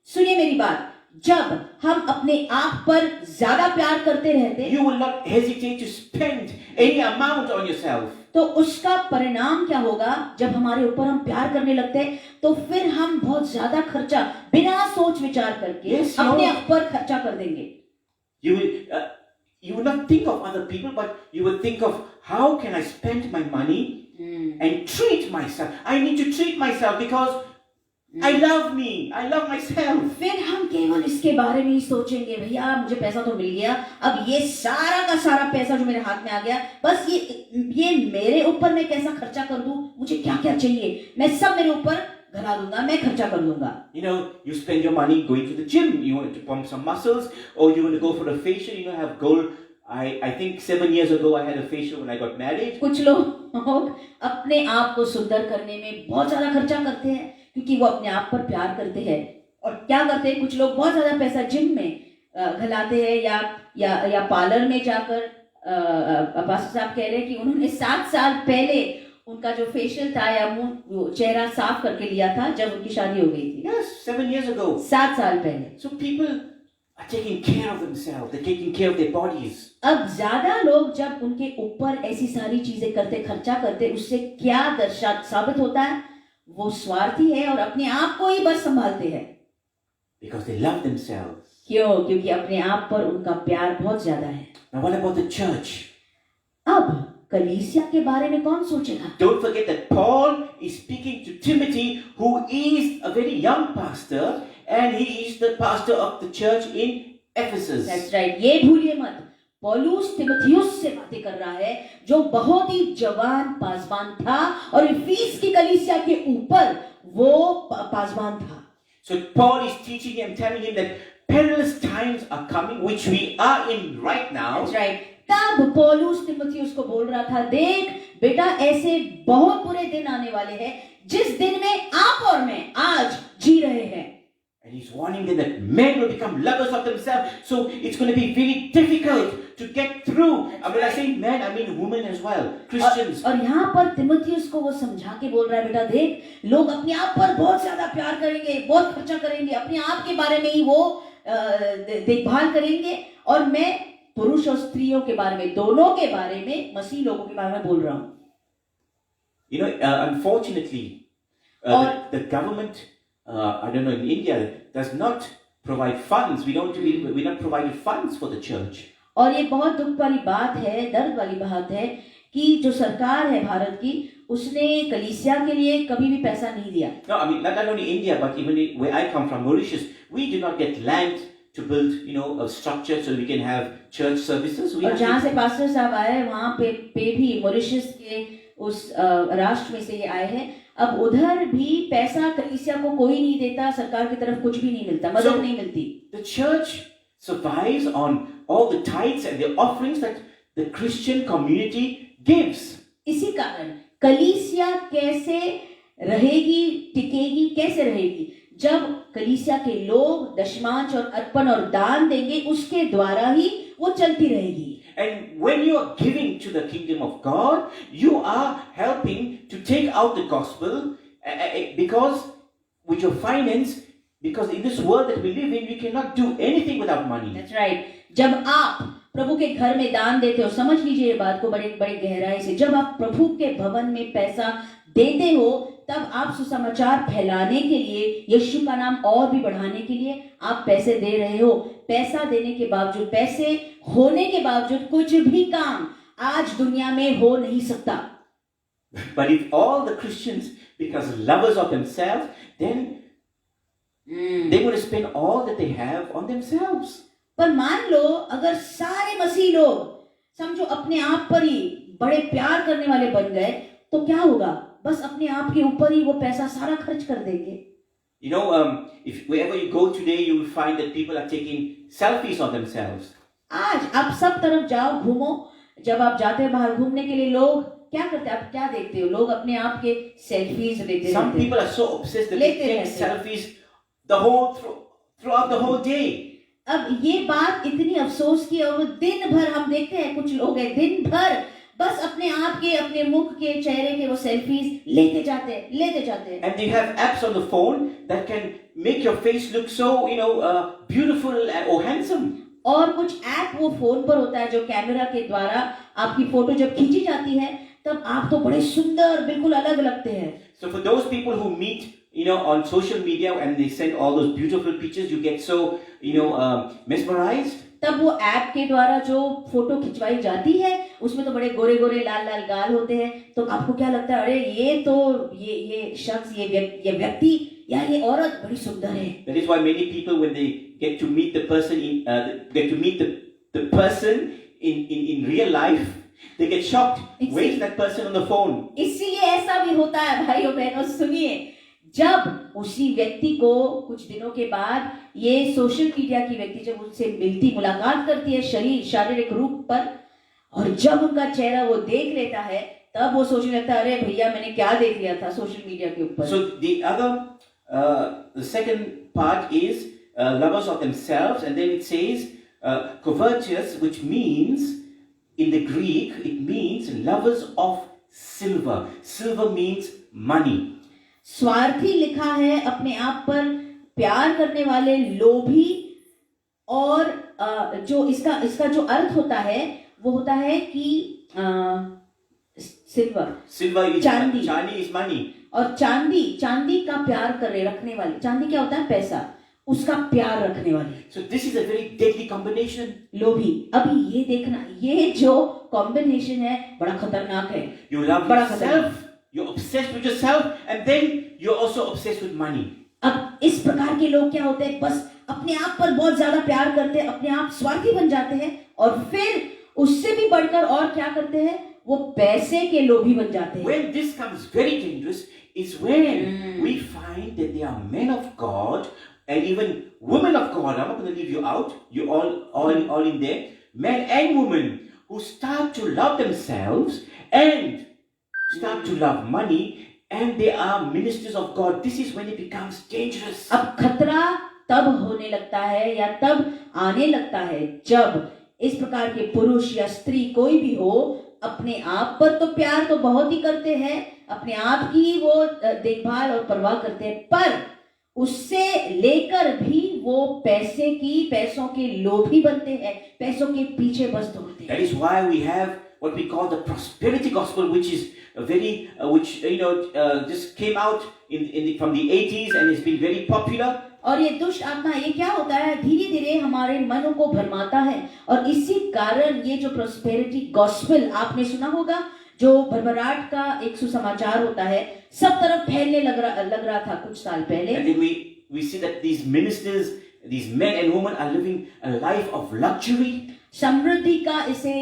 [SPEAKER 1] सुनिए मेरी बात, जब हम अपने आप पर ज्यादा प्यार करते रहते हैं
[SPEAKER 2] you will not hesitate to spend any amount on yourself.
[SPEAKER 1] तो उसका परिणाम क्या होगा? जब हमारे ऊपर हम प्यार करने लगते हैं तो फिर हम बहुत ज्यादा खर्चा बिना सोच विचार करके
[SPEAKER 2] Yes,
[SPEAKER 1] अपने
[SPEAKER 2] Lord.
[SPEAKER 1] आप पर खर्चा कर देंगे।
[SPEAKER 2] You will not think of other people, but you will think of how can I spend my money and treat myself. I need to treat myself because I love me. I love myself.
[SPEAKER 1] फिर हम केवल इसके बारे में ही सोचेंगे, भैया मुझे पैसा तो मिल गया, अब ये सारा का सारा पैसा जो मेरे हाथ में आ गया, बस ये मेरे ऊपर मैं कैसा खर्चा कर दूं, मुझे क्या क्या चाहिए, मैं सब मेरे ऊपर घला दूंगा, मैं खर्चा कर दूंगा।
[SPEAKER 2] You spend your money going to the gym. You want to pump some muscles, or you want to go for a facial. Have gold. I think 7 years ago I had a facial when I got married.
[SPEAKER 1] कुछ लोग अपने आप को सुंदर करने में बहुत ज्यादा खर्चा करते हैं क्योंकि वो अपने आप पर प्यार करते हैं। और क्या करते हैं, कुछ लोग बहुत ज्यादा पैसा जिम में घलाते हैं या पार्लर में जाकर। पास्टर साहब कह रहे हैं कि उन्होंने 7 साल पहले उनका जो फेशियल था या मुंह चेहरा साफ करके लिया था जब उनकी शादी हो गई थी।
[SPEAKER 2] Yes, 7 years ago.
[SPEAKER 1] 7 साल पहले।
[SPEAKER 2] So people are taking care of themselves. They're taking care of their bodies.
[SPEAKER 1] अब ज्यादा लोग जब उनके ऊपर ऐसी सारी चीजें करते, खर्चा करते, उससे क्या साबित होता है? वो स्वार्थी है और अपने आप को ही बस संभालते हैं।
[SPEAKER 2] Because they love themselves.
[SPEAKER 1] क्यों? क्योंकि अपने आप पर उनका प्यार बहुत ज्यादा है।
[SPEAKER 2] Now what about the church?
[SPEAKER 1] अब कलीसिया के बारे में कौन सोचेगा?
[SPEAKER 2] Don't forget that Paul is speaking to Timothy, who is a very young pastor, and he is the pastor of the church in Ephesus.
[SPEAKER 1] That's right. ये भूलिए मत, पौलुस तिमुथियुस से बातें कर रहा है जो बहुत ही जवान पासवान था और इफिस की कलीसिया के ऊपर वो पासवान था।
[SPEAKER 2] So Paul is teaching him, telling him that perilous times are coming, which we are in right now.
[SPEAKER 1] That's right. तब पौलुस तिमुथियुस को बोल रहा था, देख बेटा ऐसे बहुत बुरे दिन आने वाले हैं जिस दिन में आप और मैं आज जी रहे हैं।
[SPEAKER 2] And he's warning them that men will become lovers of themselves. So it's going to be very difficult to get through. And when I say men, I mean women as well, Christians.
[SPEAKER 1] और यहाँ पर तिमुथियुस को वो समझा के बोल रहा है, बेटा देख लोग अपने आप पर बहुत ज्यादा प्यार करेंगे, बहुत खर्चा करेंगे, अपने आप के बारे में ही वो देखभाल करेंगे, और मैं पुरुष और स्त्रियों के बारे में, दोनों के बारे में, मसीह लोगों के बारे में बोल रहा हूँ।
[SPEAKER 2] Unfortunately, The government, I don't know, in India, does not provide funds. We're not provided funds for the church.
[SPEAKER 1] और ये बहुत दुख वाली बात है, दर्द वाली बात है कि जो सरकार है भारत की, उसने कलीसिया के लिए कभी भी पैसा नहीं दिया.
[SPEAKER 2] No, I mean not only India, but even where I come from, Mauritius, we do not get land to build, a structure so we can have church services.
[SPEAKER 1] और जहाँ से पास्टर साहब आए वहाँ पे भी मॉरिशस के उस राष्ट्र में से ये आए हैं. अब उधर भी पैसा कलीसिया को कोई नहीं देता, सरकार की तरफ कुछ भी नहीं मिलता, मदद नहीं मिलती.
[SPEAKER 2] The church survives on all the tithes and the offerings that the Christian community gives.
[SPEAKER 1] इसी कारण कलीसिया कैसे रहेगी, टिकेगी, कैसे रहेगी? जब कलीसिया के लोग दशमांश और अर्पण और दान देंगे, उसके द्वारा ही वो चलती रहेगी.
[SPEAKER 2] And when you are giving to the kingdom of God, you are helping to take out the gospel because with your finance, because in this world that we live in, we cannot do anything without money.
[SPEAKER 1] That's right. जब आप प्रभु के घर में दान देते हो, समझ लीजिए ये बात को बड़े बड़े गहराई से, जब आप प्रभु के भवन में पैसा देते हो, तब आप सुसमाचार फैलाने के लिए, यीशु का नाम और भी बढ़ाने के लिए आप पैसे दे रहे हो. पैसा देने के बावजूद, पैसे होने के बावजूद कुछ भी काम आज दुनिया में हो नहीं सकता.
[SPEAKER 2] But if all the Christians, because lovers of themselves, then they want to spend all that they have on themselves.
[SPEAKER 1] पर मान लो अगर सारे मसीह लोग समझो अपने आप पर ही बड़े प्यार करने वाले बन गए, तो क्या होगा? बस अपने आप के ऊपर ही वो पैसा सारा खर्च कर देंगे.
[SPEAKER 2] If wherever you go today, you will find that people are taking selfies of themselves.
[SPEAKER 1] आज आप सब तरफ जाओ, घूमो, जब आप जाते हैं बाहर घूमने के लिए, लोग क्या करते हैं? आप क्या देखते हो? लोग अपने आप के सेल्फीज लेते
[SPEAKER 2] Some
[SPEAKER 1] रहते हैं.
[SPEAKER 2] people are so obsessed that they take selfies throughout the whole day.
[SPEAKER 1] अब ये बात इतनी अफसोस की, और दिन भर हम देखते हैं कुछ लोग हैं दिन भर बस अपने आप के, अपने मुख के, चेहरे के वो सेल्फीज लेते जाते हैं.
[SPEAKER 2] And they have apps on the phone that can make your face look so, beautiful or handsome.
[SPEAKER 1] और कुछ ऐप वो फोन पर होता है जो कैमरा के द्वारा आपकी फोटो जब खींची जाती है, तब आप तो बड़े सुंदर, बिल्कुल अलग लगते हैं.
[SPEAKER 2] So for those people who meet, on social media and they send all those beautiful pictures, you get so, mesmerized.
[SPEAKER 1] तब वो ऐप के द्वारा जो फोटो खिंचवाई जाती है, उसमें तो बड़े गोरे गोरे लाल लाल गाल होते हैं, तो आपको क्या लगता है? अरे ये शख्स, ये व्यक्ति या ये औरत बड़ी सुंदर है.
[SPEAKER 2] That is why many people, when they get to meet the person the person in real life, they get shocked. Where is that person on the phone?
[SPEAKER 1] इसीलिए ऐसा भी होता है भाइयों बहनों, सुनिए, जब उसी व्यक्ति को कुछ दिनों के बाद ये सोशल मीडिया की व्यक्ति जब उनसे मिलती, मुलाकात करती है शारीरिक रूप पर, और जब उनका चेहरा वो देख लेता है, तब वो सोचने लगता है, अरे भैया मैंने क्या देख लिया था सोशल मीडिया के ऊपर.
[SPEAKER 2] So the second part is lovers of themselves, and then it says covetous, which means in the Greek it means lovers of silver. Silver means money.
[SPEAKER 1] स्वार्थी लिखा है, अपने आप पर प्यार करने वाले, लोभी, और जो इसका जो अर्थ होता है वो होता है कि सिल्वर,
[SPEAKER 2] चांदी is money.
[SPEAKER 1] और चांदी का प्यार रखने वाले. चांदी क्या होता है? पैसा. उसका प्यार रखने वाले.
[SPEAKER 2] So this is a very deadly combination.
[SPEAKER 1] लोभी. अभी ये देखना, ये जो कॉम्बिनेशन है बड़ा खतरनाक है.
[SPEAKER 2] You love yourself. You're obsessed with yourself, and then you're also obsessed with money.
[SPEAKER 1] अब इस प्रकार के लोग क्या होते हैं? बस अपने आप पर बहुत ज्यादा प्यार करते हैं, अपने आप स्वार्थी बन जाते हैं, और फिर उससे भी बढ़कर और क्या करते हैं? वो पैसे के लोभी बन जाते हैं.
[SPEAKER 2] When this comes very dangerous is when we find that there are men of God and even women of God. I'm not going to leave you out. You all in there, men and women who start to love themselves and start to love money, and they are ministers of God. This is when it becomes dangerous.
[SPEAKER 1] अब खतरा तब होने लगता है या तब आने लगता है जब इस प्रकार के पुरुष या स्त्री कोई भी हो, अपने आप पर तो प्यार तो बहुत ही करते हैं, अपने आप की वो देखभाल और परवाह करते हैं, पर उससे लेकर भी वो पैसों के लोभी बनते हैं, पैसों के पीछे बस दौड़ते हैं.
[SPEAKER 2] That is why we have what we call the prosperity gospel, which is a very, just came out from the 80s and has been very popular.
[SPEAKER 1] और ये दुष्ट आत्मा ये क्या होता है, धीरे धीरे हमारे मनों को भरमाता है, और इसी कारण ये जो प्रोस्पेरिटी गॉस्पेल आपने सुना होगा, जो भरभराट का एक सुसमाचार होता है, सब तरफ फैलने लग रहा था कुछ साल पहले.
[SPEAKER 2] And then we see that these ministers, these men and women are living a life of luxury.
[SPEAKER 1] समृद्धि का इसे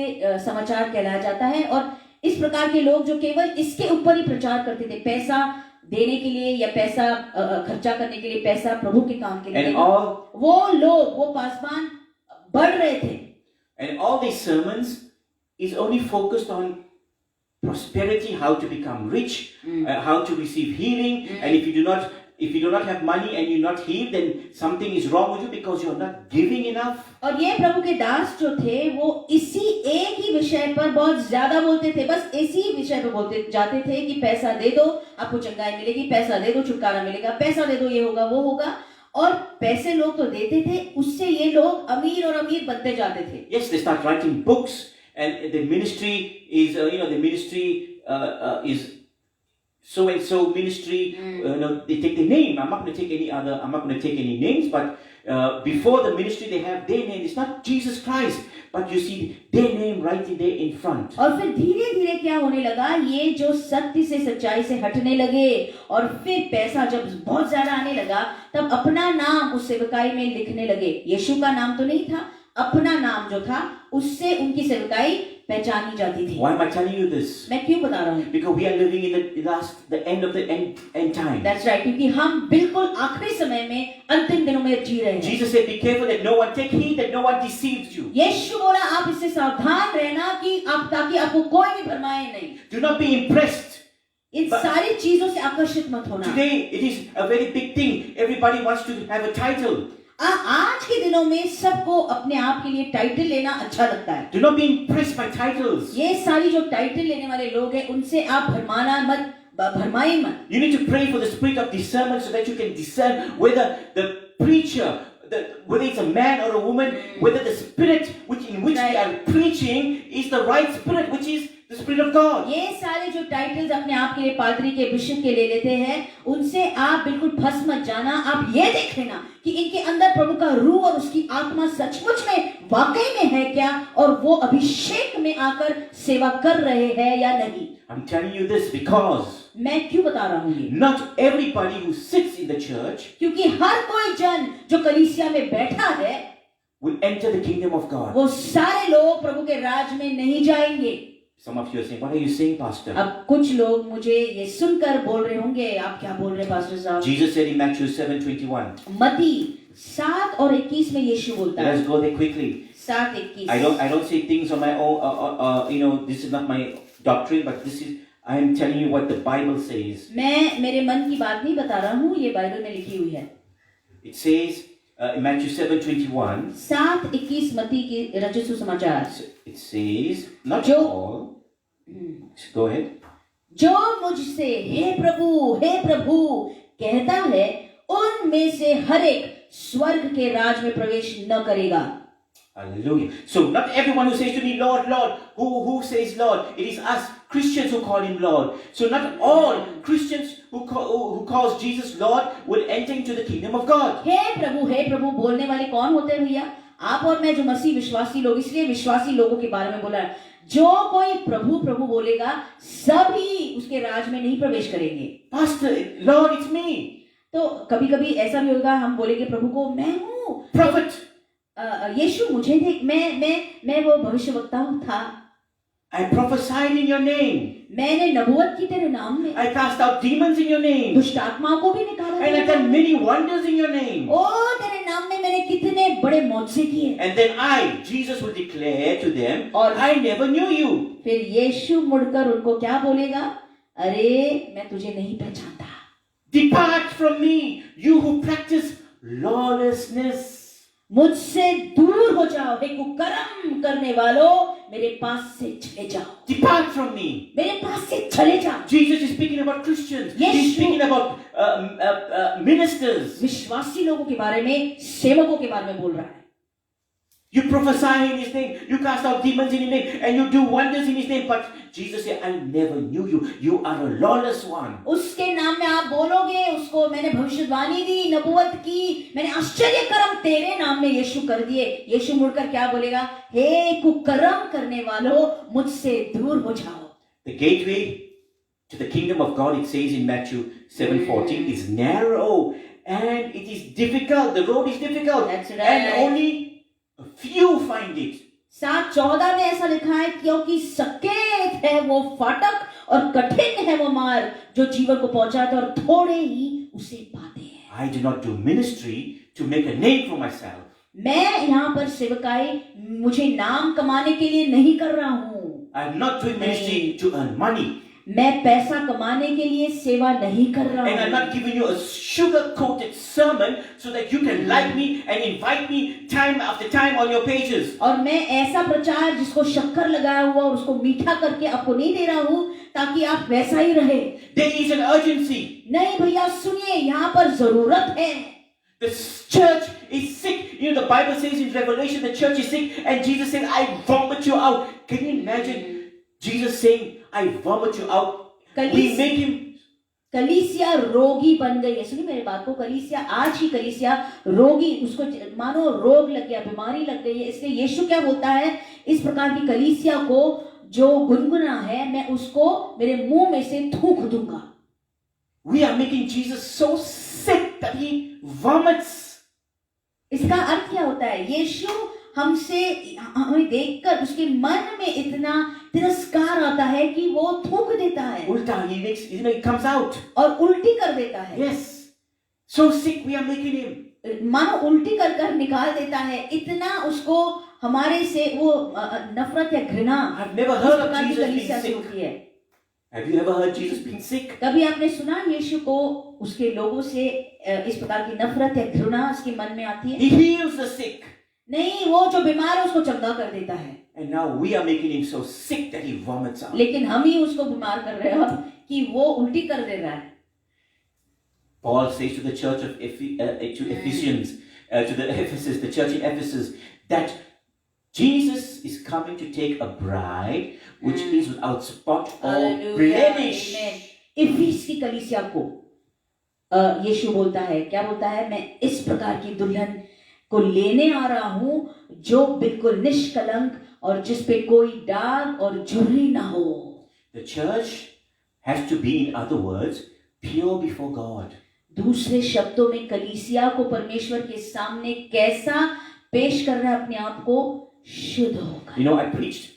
[SPEAKER 1] समाचार कहलाया जाता है, और इस प्रकार के लोग जो केवल इसके ऊपर ही प्रचार करते थे, पैसा देने के लिए या पैसा खर्चा करने के लिए, पैसा प्रभु के काम के लिए, वो लोग, वो पासवान बढ़ रहे थे.
[SPEAKER 2] And all these sermons is only focused on prosperity, how to become rich, how to receive healing, and if you do not have money and you're not healed, then something is wrong with you because you're not giving enough.
[SPEAKER 1] और ये प्रभु के दास जो थे, वो इसी एक ही विषय पर बहुत ज्यादा बोलते थे, बस इसी विषय पर बोलते जाते थे कि पैसा दे दो आपको चंगाई मिलेगी, पैसा दे दो छुटकारा मिलेगा, पैसा दे दो ये होगा वो होगा. और पैसे लोग तो देते थे, उससे ये लोग अमीर और अमीर बनते जाते थे.
[SPEAKER 2] Yes, they start writing books, and the ministry is is so and so ministry. They take the name. I'm not going to take any names, but before the ministry they have their name. It's not Jesus Christ, but you see their name right in there in front.
[SPEAKER 1] और फिर धीरे धीरे क्या होने लगा, ये जो सत्य से सच्चाई से हटने लगे, और फिर पैसा जब बहुत ज्यादा आने लगा, तब अपना नाम उस सेवकाई में लिखने लगे. यीशु का नाम तो नहीं था, अपना नाम जो था उससे उनकी सेवकाई पहचानी जाती थी.
[SPEAKER 2] Why am I telling you this?
[SPEAKER 1] मैं क्यों बता रहा हूँ?
[SPEAKER 2] Because we are living in the end of the end time.
[SPEAKER 1] That's right, क्योंकि हम बिल्कुल आखिरी समय में, अंतिम दिनों में जी रहे हैं.
[SPEAKER 2] Jesus said, "Be careful that no one take heed that no one deceives you."
[SPEAKER 1] यीशु बोला, आप इससे सावधान रहना कि आप, ताकि आपको कोई भी भरमाए नहीं.
[SPEAKER 2] Do not be impressed.
[SPEAKER 1] इन सारी चीजों से आकर्षित मत होना.
[SPEAKER 2] Today it is a very big thing. Everybody wants to have a title.
[SPEAKER 1] आज के दिनों में सबको अपने आप के लिए टाइटल लेना अच्छा लगता है.
[SPEAKER 2] Do not be impressed by titles.
[SPEAKER 1] ये सारी जो टाइटल लेने वाले लोग हैं, उनसे आप भरमाए मत.
[SPEAKER 2] You need to pray for the spirit of discernment so that you can discern whether the preacher, whether it's a man or a woman, whether the spirit in which they are preaching is the right spirit, which is the Spirit of God.
[SPEAKER 1] ये सारे जो titles अपने आप के लिए पादरी के, bishop के ले लेते हैं, उनसे आप बिल्कुल फंस मत जाना. आप ये देख लेना कि इनके अंदर प्रभु का रूह और उसकी आत्मा सचमुच में वाकई में है क्या, और वो अभिषेक में आकर सेवा कर रहे हैं या नहीं.
[SPEAKER 2] I'm telling you this because
[SPEAKER 1] मैं क्यों बता रहा हूँ ये?
[SPEAKER 2] not everybody who sits in the church
[SPEAKER 1] क्योंकि हर कोई जन जो कलीसिया में बैठा है
[SPEAKER 2] will enter the kingdom of God.
[SPEAKER 1] वो सारे लोग प्रभु के राज में नहीं जाएंगे.
[SPEAKER 2] Some of you are saying, "What are you saying, Pastor?"
[SPEAKER 1] अब कुछ लोग मुझे ये सुनकर बोल रहे होंगे, आप क्या बोल रहे हैं पास्टर साहब?
[SPEAKER 2] Jesus said in Matthew 7:21.
[SPEAKER 1] मत्ती 7 और 21 में यीशु बोलता है.
[SPEAKER 2] Let's go there quickly.
[SPEAKER 1] 7:21.
[SPEAKER 2] I don't say things on my own. This is not my doctrine, but I am telling you what the Bible says.
[SPEAKER 1] मैं मेरे मन की बात नहीं बता रहा हूँ, ये बाइबल में लिखी हुई है.
[SPEAKER 2] It says in Matthew 7:21.
[SPEAKER 1] 7:21 मत्ती की रचित सुसमाचार.
[SPEAKER 2] It says, not all. Go ahead.
[SPEAKER 1] जो मुझसे हे प्रभु कहता है, उनमें से हर एक स्वर्ग के राज में प्रवेश न करेगा.
[SPEAKER 2] Hallelujah. So not everyone who says to me, "Lord, Lord," who says Lord, it is us Christians who call him Lord. So not all Christians who calls Jesus Lord will enter into the kingdom of God.
[SPEAKER 1] हे प्रभु बोलने वाले कौन होते हैं भैया? आप और मैं जो मसीह विश्वासी लोग, इसलिए विश्वासी लोगों के बारे में बोला है. जो कोई प्रभु बोलेगा, सभी उसके राज में नहीं प्रवेश करेंगे.
[SPEAKER 2] Pastor, Lord, it's me.
[SPEAKER 1] तो कभी-कभी ऐसा भी होगा, हम बोलेंगे प्रभु को, मैं हूँ
[SPEAKER 2] Prophet.
[SPEAKER 1] यीशु मुझे देख, मैं वो भविष्यवक्ता था.
[SPEAKER 2] I prophesied in your name.
[SPEAKER 1] मैंने नबूवत की तेरे नाम में.
[SPEAKER 2] I cast out demons in your name.
[SPEAKER 1] दुष्ट आत्माओं को भी निकाला.
[SPEAKER 2] And I done many wonders in your name.
[SPEAKER 1] ओ तेरे नाम में मैंने कितने बड़े मौजज़े किए.
[SPEAKER 2] And then Jesus will declare to them,
[SPEAKER 1] और
[SPEAKER 2] I never knew you.
[SPEAKER 1] फिर यीशु मुड़कर उनको क्या बोलेगा? अरे मैं तुझे नहीं पहचानता.
[SPEAKER 2] Depart from me, you who practice lawlessness.
[SPEAKER 1] मुझसे दूर हो जाओ, हे कुकर्म करने वालों, मेरे पास से चले जाओ.
[SPEAKER 2] Depart from me.
[SPEAKER 1] मेरे पास से चले जाओ.
[SPEAKER 2] Jesus is speaking about Christians.
[SPEAKER 1] Yes,
[SPEAKER 2] He's speaking about ministers.
[SPEAKER 1] विश्वासी लोगों के बारे में, सेवकों के बारे में बोल रहा है.
[SPEAKER 2] You prophesy in His name, you cast out demons in His name, and you do wonders in His name. But Jesus said, I never knew you. You are a lawless one.
[SPEAKER 1] उसके नाम में आप बोलोगे, उसको मैंने भविष्यवाणी दी, नबूवत की, मैंने आश्चर्य कर्म तेरे नाम में यीशु कर दिए। यीशु मुड़कर क्या बोलेगा? हे कुकर्म करने वालों, मुझसे दूर हो जाओ।
[SPEAKER 2] The gateway to the kingdom of God, it says in Matthew 7:14, is narrow and it is difficult. The road is difficult.
[SPEAKER 1] That's right.
[SPEAKER 2] And only a few find it.
[SPEAKER 1] 7:14 में ऐसा लिखा है, क्योंकि सकेत है वो फाटक और कठिन है वो मार्ग जो जीवन को पहुंचाता है और थोड़े ही उसे पाते हैं।
[SPEAKER 2] I do not do ministry to make a name for myself.
[SPEAKER 1] मैं यहाँ पर सेवकाई मुझे नाम कमाने के लिए नहीं कर रहा हूँ।
[SPEAKER 2] I'm not doing ministry to earn money.
[SPEAKER 1] मैं पैसा कमाने के लिए सेवा नहीं कर रहा
[SPEAKER 2] And I'm
[SPEAKER 1] हूँ।
[SPEAKER 2] not giving you a sugar-coated sermon so that you can like me and invite me time after time on your pages.
[SPEAKER 1] और मैं ऐसा प्रचार जिसको शक्कर लगाया हुआ और उसको मीठा करके आपको नहीं दे रहा हूँ ताकि आप वैसा ही रहे।
[SPEAKER 2] There is an urgency.
[SPEAKER 1] नहीं भैया सुनिए, यहाँ पर जरूरत है।
[SPEAKER 2] The church is sick. You know, the Bible says in Revelation the church is sick, and Jesus said, I vomit you out. Can you imagine Jesus saying, I vomit you out? We make him.
[SPEAKER 1] कलीसिया रोगी बन गई है। सुनिए मेरी बात को, कलीसिया आज ही कलीसिया रोगी, उसको मानो रोग लग गया, बीमारी लग गई है। इसलिए यीशु क्या बोलता है, इस प्रकार की कलीसिया को जो गुनगुना है मैं उसको मेरे मुंह में से थूक दूंगा।
[SPEAKER 2] We are making Jesus so sick that he vomits.
[SPEAKER 1] इसका अर्थ क्या होता है? यीशु हमसे हमें देखकर उसके मन में इतना तिरस्कार आता है कि वो थूक देता है।
[SPEAKER 2] Ulta, he makes, he comes out.
[SPEAKER 1] और उल्टी कर देता है।
[SPEAKER 2] Yes. So sick we are making him.
[SPEAKER 1] मानो उल्टी कर कर निकाल देता है। इतना उसको हमारे से वो नफरत या घृणा
[SPEAKER 2] I've never heard of Jesus being sick.
[SPEAKER 1] होती है।
[SPEAKER 2] Have you ever heard Jesus being sick?
[SPEAKER 1] कभी आपने सुना यीशु को उसके लोगों से इस प्रकार की नफरत या घृणा उसके मन में आती है?
[SPEAKER 2] He heals the sick.
[SPEAKER 1] नहीं, वो जो बीमार है उसको चंगा कर देता है।
[SPEAKER 2] And now we are making him so sick that he vomits out.
[SPEAKER 1] लेकिन हम ही उसको बीमार कर रहे हैं कि वो उल्टी कर दे रहा है।
[SPEAKER 2] Paul says to the church of Ephesians, to the Ephesus, the church in Ephesus, that Jesus is coming to take a bride which is without spot or blemish.
[SPEAKER 1] इफिस की कलीसिया को यीशु बोलता है, क्या बोलता है? मैं इस प्रकार की दुल्हन को लेने आ रहा हूं जो बिल्कुल निष्कलंक और जिस पे कोई दाग और झुर्री ना हो।
[SPEAKER 2] The church has to be, in other words, pure before God.
[SPEAKER 1] दूसरे शब्दों में कलीसिया को परमेश्वर के सामने कैसा पेश कर रहा है अपने आप को? शुद्ध होकर।
[SPEAKER 2] You know, I preached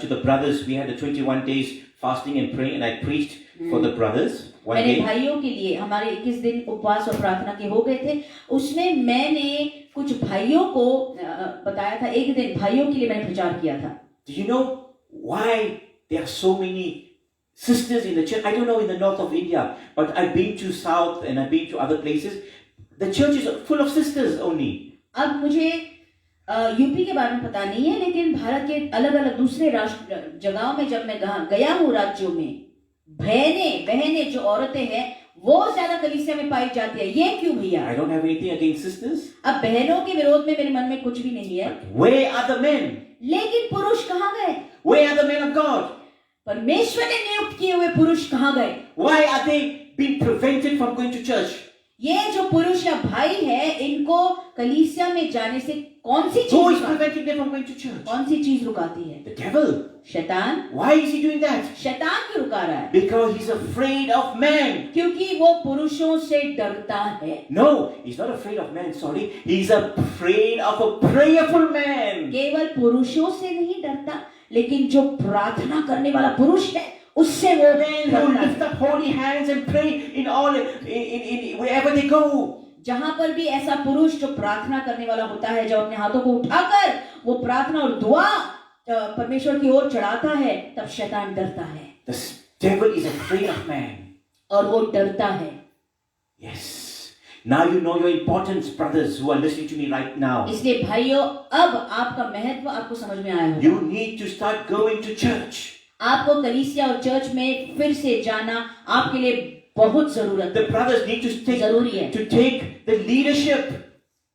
[SPEAKER 2] to the brothers. We had the 21 days fasting and praying, and I preached for the brothers. One
[SPEAKER 1] मैंने
[SPEAKER 2] day.
[SPEAKER 1] भाइयों के लिए, हमारे 21 दिन उपवास और प्रार्थना के हो गए थे, उसमें मैंने कुछ भाइयों को बताया था। एक दिन भाइयों के लिए मैंने प्रचार किया था।
[SPEAKER 2] Do you know why there are so many sisters in the church? I don't know in the north of India, but I've been to south and I've been to other places. The church is full of sisters only.
[SPEAKER 1] अब मुझे UP के बारे में पता नहीं है, लेकिन भारत के अलग अलग दूसरे राष्ट्र जगहों में जब मैं गया हूँ राज्यों में, बहनें जो औरतें हैं वो ज्यादा कलीसिया में पाई जाती है। ये क्यों भैया?
[SPEAKER 2] I don't have anything against sisters.
[SPEAKER 1] अब बहनों के विरोध में मेरे मन में कुछ भी नहीं है,
[SPEAKER 2] Where are the men?
[SPEAKER 1] लेकिन पुरुष कहाँ गए?
[SPEAKER 2] Where are the men of God?
[SPEAKER 1] परमेश्वर ने नियुक्त किए हुए पुरुष कहाँ गए?
[SPEAKER 2] Why are they being prevented from going to church?
[SPEAKER 1] ये जो पुरुष या भाई है, इनको कलीसिया में जाने से कौन सी
[SPEAKER 2] Who is
[SPEAKER 1] चीज
[SPEAKER 2] preventing them from going to church?
[SPEAKER 1] कौन सी चीज रुकाती है?
[SPEAKER 2] The devil.
[SPEAKER 1] शैतान।
[SPEAKER 2] Why is he doing that?
[SPEAKER 1] शैतान क्यों रुका रहा है?
[SPEAKER 2] Because he's afraid of men.
[SPEAKER 1] क्योंकि वो पुरुषों से डरता है।
[SPEAKER 2] No, he's not afraid of men, sorry. He's afraid of a prayerful man.
[SPEAKER 1] केवल पुरुषों से नहीं डरता, लेकिन जो प्रार्थना करने वाला पुरुष है उससे वो
[SPEAKER 2] Men who lift up holy hands and pray in all in wherever they go.
[SPEAKER 1] जहां पर भी ऐसा पुरुष जो प्रार्थना करने वाला होता है, जब अपने हाथों को उठाकर वो प्रार्थना और दुआ परमेश्वर की ओर चढ़ाता है, तब शैतान डरता है।
[SPEAKER 2] The devil is afraid of man.
[SPEAKER 1] और वो डरता है।
[SPEAKER 2] Yes. Now you know your importance, brothers who are listening to me right now.
[SPEAKER 1] इसलिए भाइयों, अब आपका महत्व आपको समझ में आया होगा।
[SPEAKER 2] You need to start going to church.
[SPEAKER 1] आपको कलीसिया और चर्च में फिर से जाना आपके लिए बहुत जरूरत
[SPEAKER 2] The brothers need to
[SPEAKER 1] जरूरी है।
[SPEAKER 2] take the leadership.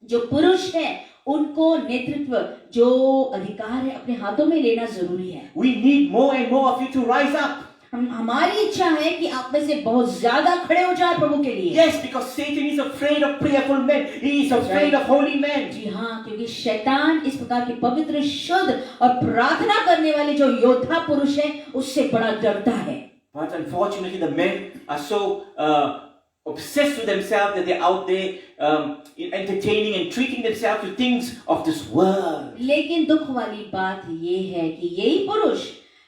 [SPEAKER 1] जो पुरुष है उनको नेतृत्व जो अधिकार है अपने हाथों में लेना जरूरी है।
[SPEAKER 2] We need more and more of you to rise up.
[SPEAKER 1] हमारी इच्छा है कि आप में से बहुत ज्यादा खड़े हो जाए प्रभु के लिए।
[SPEAKER 2] Yes, because Satan is afraid of prayerful men. He is afraid of holy men.
[SPEAKER 1] जी हाँ, क्योंकि शैतान इस प्रकार के पवित्र, शुद्ध और प्रार्थना करने वाले जो योद्धा पुरुष हैं उससे बड़ा डरता है।
[SPEAKER 2] But unfortunately, the men are so obsessed with themselves that they're out there entertaining and treating themselves to things of this world.
[SPEAKER 1] लेकिन दुख वाली बात ये है कि यही पुरुष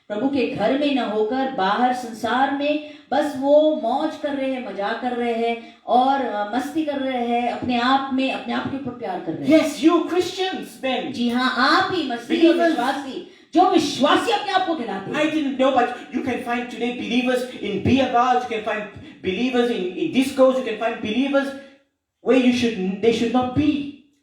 [SPEAKER 1] प्रभु के घर में न होकर बाहर संसार में बस वो मौज कर रहे हैं, मजाक कर रहे हैं और मस्ती कर रहे हैं, अपने आप के ऊपर प्यार कर रहे हैं।
[SPEAKER 2] Yes, you Christians, men.
[SPEAKER 1] जी हाँ, आप ही मसीही और विश्वासी, जो विश्वासी अपने आप को कहलाते हैं।
[SPEAKER 2] I didn't know, but you can find today believers in beer bars, you can find believers in discos, you can find believers where they should not be.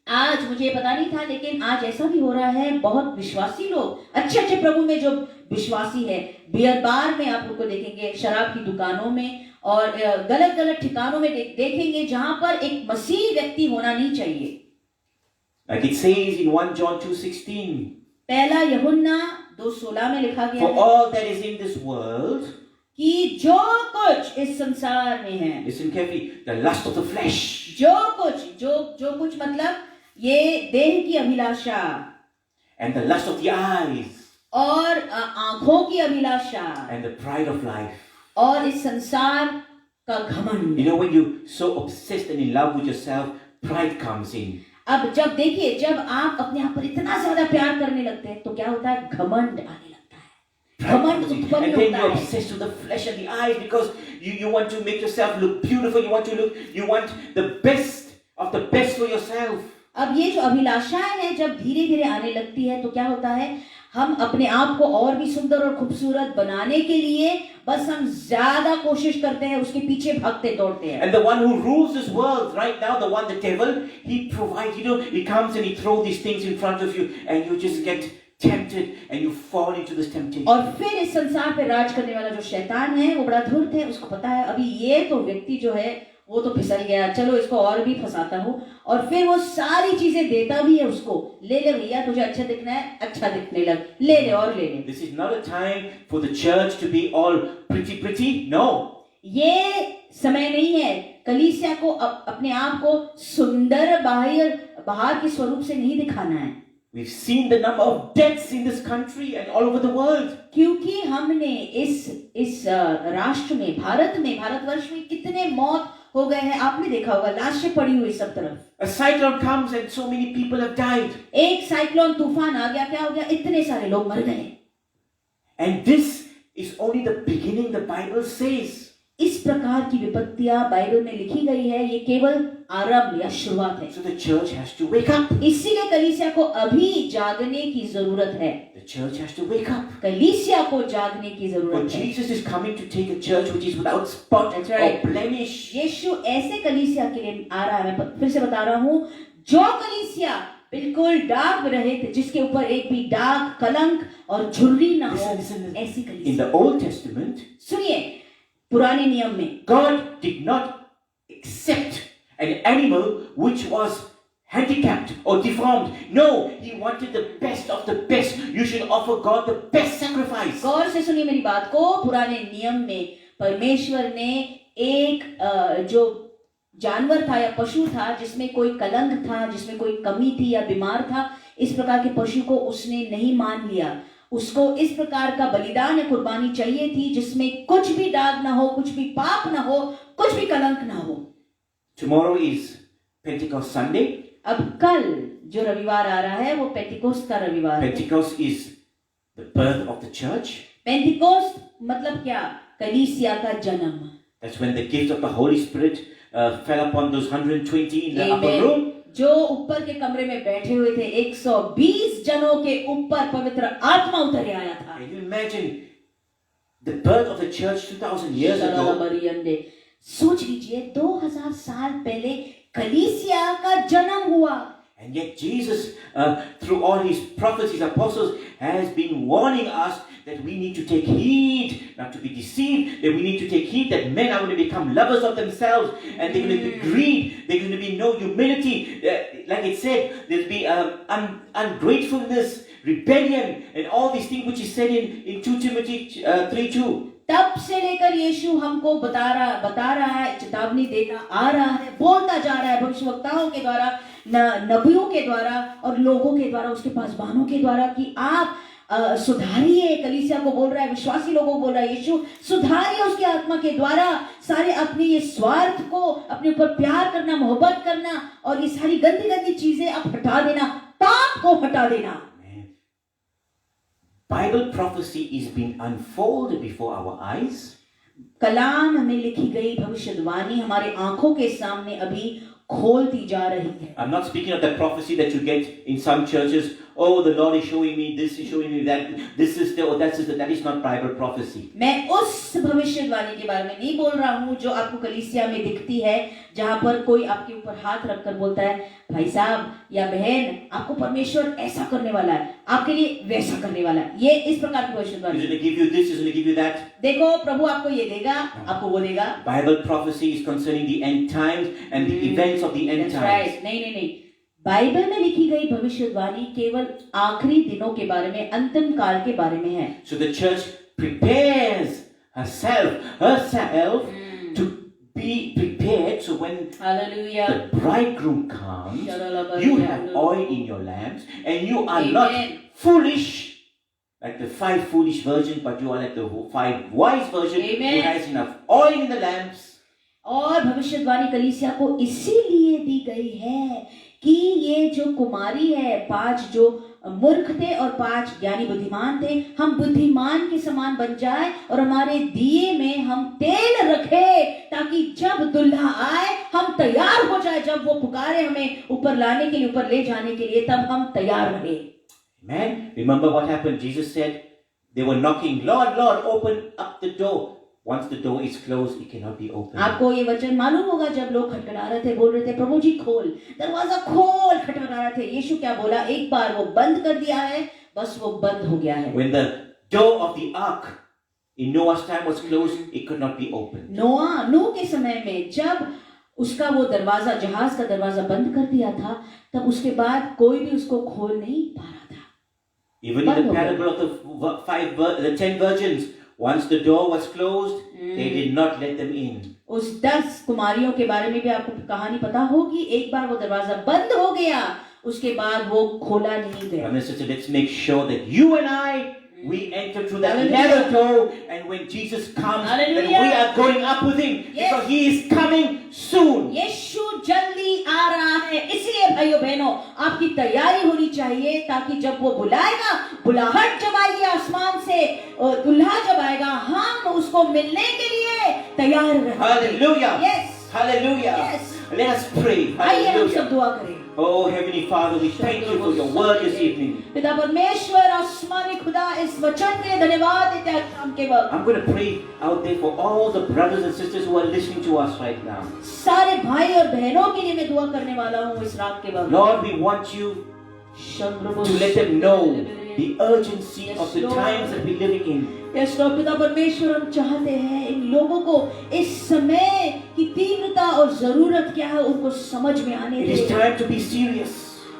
[SPEAKER 1] आज मुझे पता नहीं था, लेकिन आज ऐसा भी हो रहा है। बहुत विश्वासी लोग, अच्छे प्रभु में जो विश्वासी है, बियर बार में आप उनको देखेंगे, शराब की दुकानों में और गलत ठिकानों में देखेंगे जहां पर एक मसीही व्यक्ति होना नहीं चाहिए।
[SPEAKER 2] Like it says in 1 John 2:16.
[SPEAKER 1] पहला यूहन्ना 2:16 में लिखा गया
[SPEAKER 2] For
[SPEAKER 1] है
[SPEAKER 2] all that is in this world,
[SPEAKER 1] कि जो कुछ इस संसार में है,
[SPEAKER 2] listen carefully, the lust of the flesh,
[SPEAKER 1] जो कुछ मतलब ये देह की अभिलाषा
[SPEAKER 2] and the lust of the eyes,
[SPEAKER 1] और आंखों की अभिलाषा
[SPEAKER 2] and the pride of life.
[SPEAKER 1] और इस संसार का घमंड।
[SPEAKER 2] You know, when you're so obsessed and in love with yourself, pride comes in.
[SPEAKER 1] अब जब देखिए, जब आप अपने आप पर इतना ज्यादा प्यार करने लगते हैं तो क्या होता है, घमंड आने लगता है, घमंड उत्पन्न
[SPEAKER 2] And then
[SPEAKER 1] होता
[SPEAKER 2] you're
[SPEAKER 1] है।
[SPEAKER 2] obsessed with the flesh and the eyes because you want to make yourself look beautiful. You want the best of the best for yourself.
[SPEAKER 1] अब ये जो अभिलाषाएं हैं जब धीरे धीरे आने लगती है तो क्या होता है, हम अपने आप को और भी सुंदर और खूबसूरत बनाने के लिए बस हम ज्यादा कोशिश करते हैं, उसके पीछे भागते दौड़ते हैं।
[SPEAKER 2] And the one who rules this world right now, the devil, he provides, he comes and he throws these things in front of you and you just get tempted and you fall into this temptation.
[SPEAKER 1] और फिर इस संसार पे राज करने वाला जो शैतान है वो बड़ा धूर्त है, उसको पता है अभी ये तो व्यक्ति जो है वो तो फिसल गया, चलो इसको और भी फंसाता हूँ, और फिर वो सारी चीजें देता भी है उसको। ले भैया, तुझे अच्छा दिखना है, अच्छा दिखने लग, ले और ले।
[SPEAKER 2] This is not a time for the church to be all pretty. No.
[SPEAKER 1] ये समय नहीं है कलीसिया को अपने आप को सुंदर बाहर के स्वरूप से नहीं दिखाना है।
[SPEAKER 2] We've seen the number of deaths in this country and all over the world.
[SPEAKER 1] क्योंकि हमने इस राष्ट्र में, भारतवर्ष में कितने मौत हो गए हैं, आपने देखा होगा, लाशें पड़ी हुई सब तरफ।
[SPEAKER 2] A cyclone comes and so many people have died.
[SPEAKER 1] एक साइक्लोन तूफान आ गया, क्या हो गया, इतने सारे लोग मर गए।
[SPEAKER 2] And this is only the beginning, the Bible says.
[SPEAKER 1] इस प्रकार की विपत्तियां बाइबल में लिखी गई है, ये केवल आरंभ या शुरुआत है।
[SPEAKER 2] So the church has to wake up.
[SPEAKER 1] इसीलिए कलीसिया को अभी जागने की जरूरत है।
[SPEAKER 2] The church has to wake up.
[SPEAKER 1] कलीसिया को जागने की
[SPEAKER 2] For
[SPEAKER 1] जरूरत है।
[SPEAKER 2] Jesus is coming to take a church which is without spot or blemish.
[SPEAKER 1] यीशु ऐसे कलीसिया के लिए आ रहा है, मैं फिर से बता रहा हूँ, जो कलीसिया बिल्कुल दाग रहित, जिसके ऊपर एक भी दाग, कलंक और झुर्री ना हो, ऐसी कलीसिया।
[SPEAKER 2] In the Old Testament,
[SPEAKER 1] सुनिए, पुराने नियम में
[SPEAKER 2] God did not accept an animal which was handicapped or deformed. No, he wanted the best of the best. You should offer God the best sacrifice.
[SPEAKER 1] गौर से सुनिए मेरी बात को। पुराने नियम में परमेश्वर ने एक जो जानवर था या पशु था जिसमें कोई कलंक था, जिसमें कोई कमी थी या बीमार था, इस प्रकार के पशु को उसने नहीं मान लिया। उसको इस प्रकार का बलिदान या कुर्बानी चाहिए थी जिसमें कुछ भी दाग ना हो, कुछ भी पाप ना हो, कुछ भी कलंक ना हो।
[SPEAKER 2] Tomorrow is Pentecost Sunday.
[SPEAKER 1] अब कल जो रविवार आ रहा है वो पेंटिकोस्ट का रविवार है।
[SPEAKER 2] Pentecost is the birth of the church.
[SPEAKER 1] Pentecost मतलब क्या? कलीसिया का जन्म।
[SPEAKER 2] That's when the gift of the Holy Spirit fell upon those 120 in the upper room.
[SPEAKER 1] जो ऊपर के कमरे में बैठे हुए थे 120 जनों के ऊपर पवित्र आत्मा उतर आया था।
[SPEAKER 2] Can you imagine the birth of the church 2000 years ago?
[SPEAKER 1] सोच लीजिए 2000 साल पहले कलीसिया का जन्म हुआ।
[SPEAKER 2] And yet Jesus, through all his prophets, his apostles, has been warning us that we need to take heed not to be deceived, that we need to take heed that men are going to become lovers of themselves, and they're going to be greed, there's going to be no humility. Like it said, there'll be ungratefulness, rebellion, and all these things which is said in 2 Timothy 3:2.
[SPEAKER 1] तब से लेकर यीशु हमको बता रहा है, चेतावनी देता आ रहा है, बोलता जा रहा है भविष्यवक्ताओं के द्वारा, नबियों के द्वारा और लोगों के द्वारा, उसके पासवानों के द्वारा कि आप सुधारिए। कलीसिया को बोल रहा है, विश्वासी लोगों को बोल रहा है यीशु, सुधारिए उसकी आत्मा के द्वारा। सारे अपने ये स्वार्थ को, अपने ऊपर प्यार करना, मोहब्बत करना और ये सारी गंदी गंदी चीजें आप हटा देना, पाप को हटा देना।
[SPEAKER 2] Bible prophecy is being unfolded before our eyes.
[SPEAKER 1] कलाम हमें लिखी गई भविष्यवाणी हमारे आंखों के सामने अभी खोलती जा रही है।
[SPEAKER 2] I'm not speaking of the prophecy that you get in some churches. Oh, the Lord is showing me this, is showing me that. This is the, or that is the. That is not Bible prophecy.
[SPEAKER 1] मैं उस भविष्यवाणी के बारे में नहीं बोल रहा हूँ जो आपको कलीसिया में दिखती है, जहाँ पर कोई आपके ऊपर हाथ रखकर बोलता है, भाई साहब या बहन, आपको परमेश्वर ऐसा करने वाला है, आपके लिए वैसा करने वाला है। ये इस प्रकार की भविष्यवाणी।
[SPEAKER 2] He's going to give you this. He's going to give you that.
[SPEAKER 1] देखो प्रभु आपको ये देगा, आपको वो देगा।
[SPEAKER 2] Bible prophecy is concerning the end times and the events of the end
[SPEAKER 1] That's
[SPEAKER 2] times.
[SPEAKER 1] right. नहीं, बाइबल में लिखी गई भविष्यवाणी केवल आखिरी दिनों के बारे में, अंतिम काल के बारे में है।
[SPEAKER 2] So the church prepares herself to be prepared. So when the bridegroom comes, you have oil in your lamps, and you are not foolish like the 5 foolish virgins, but you are like the 5 wise virgins who has enough oil in the lamps.
[SPEAKER 1] और भविष्यवाणी कलीसिया को इसीलिए दी गई है कि ये जो कुमारी है, 5 जो मूर्ख थे और 5 ज्ञानी बुद्धिमान थे, हम बुद्धिमान के समान बन जाए और हमारे दिए में हम तेल रखे, ताकि जब दुल्हा आए हम तैयार हो जाए। जब वो पुकारे हमें ऊपर लाने के लिए, ऊपर ले जाने के लिए, तब हम तैयार रहे।
[SPEAKER 2] Man, remember what happened? Jesus said they were knocking, Lord, Lord, open up the door. Once the door is closed, it cannot be opened.
[SPEAKER 1] आपको ये वचन मालूम होगा, जब लोग खटखटा रहे थे, बोल रहे थे प्रभु जी खोल, दरवाजा खोल, खटखटा रहे थे, यीशु क्या बोला? एक बार वो बंद कर दिया है, बस वो बंद हो गया है।
[SPEAKER 2] When the door of the ark in Noah's time was closed, it could not be opened.
[SPEAKER 1] नूह के समय में जब उसका वो दरवाजा, जहाज का दरवाजा बंद कर दिया था, तब उसके बाद कोई भी उसको खोल नहीं पा रहा था।
[SPEAKER 2] Even in the parable of the 10 virgins, once the door was closed, they did not let them in.
[SPEAKER 1] उस 10 कुमारियों के बारे में भी आपको कहानी पता होगी। एक बार वो दरवाजा बंद हो गया, उसके बाद वो खोला नहीं गया।
[SPEAKER 2] Let's make sure that you and I, we enter through that narrow door, and when Jesus comes, then we are going up with him, because he is coming soon.
[SPEAKER 1] यीशु जल्दी आ रहा है, इसलिए भाइयों बहनों आपकी तैयारी होनी चाहिए, ताकि जब वो बुलाएगा, बुलाहट जब आएगी आसमान से, और दुल्हा जब आएगा, हम उसको मिलने के लिए तैयार रहें।
[SPEAKER 2] Hallelujah.
[SPEAKER 1] Yes.
[SPEAKER 2] Hallelujah.
[SPEAKER 1] Yes.
[SPEAKER 2] Let us pray.
[SPEAKER 1] आइए हम सब
[SPEAKER 2] Hallelujah.
[SPEAKER 1] दुआ करें।
[SPEAKER 2] Oh, Heavenly Father, we thank you for your word this evening.
[SPEAKER 1] पिता परमेश्वर, आसमानी खुदा, इस वचन के लिए धन्यवाद देते हैं शाम के वक्त।
[SPEAKER 2] I'm going to pray out there for all the brothers and sisters who are listening to us right now.
[SPEAKER 1] सारे भाई और बहनों के लिए मैं दुआ करने वाला हूँ इस रात के वक्त।
[SPEAKER 2] Lord, we want you to let them know the urgency of the times that we're living in.
[SPEAKER 1] Yes Lord, पिता परमेश्वर, हम चाहते हैं इन लोगों को इस समय की तीव्रता और जरूरत क्या है उनको समझ में आने
[SPEAKER 2] It is
[SPEAKER 1] they.
[SPEAKER 2] time to be serious.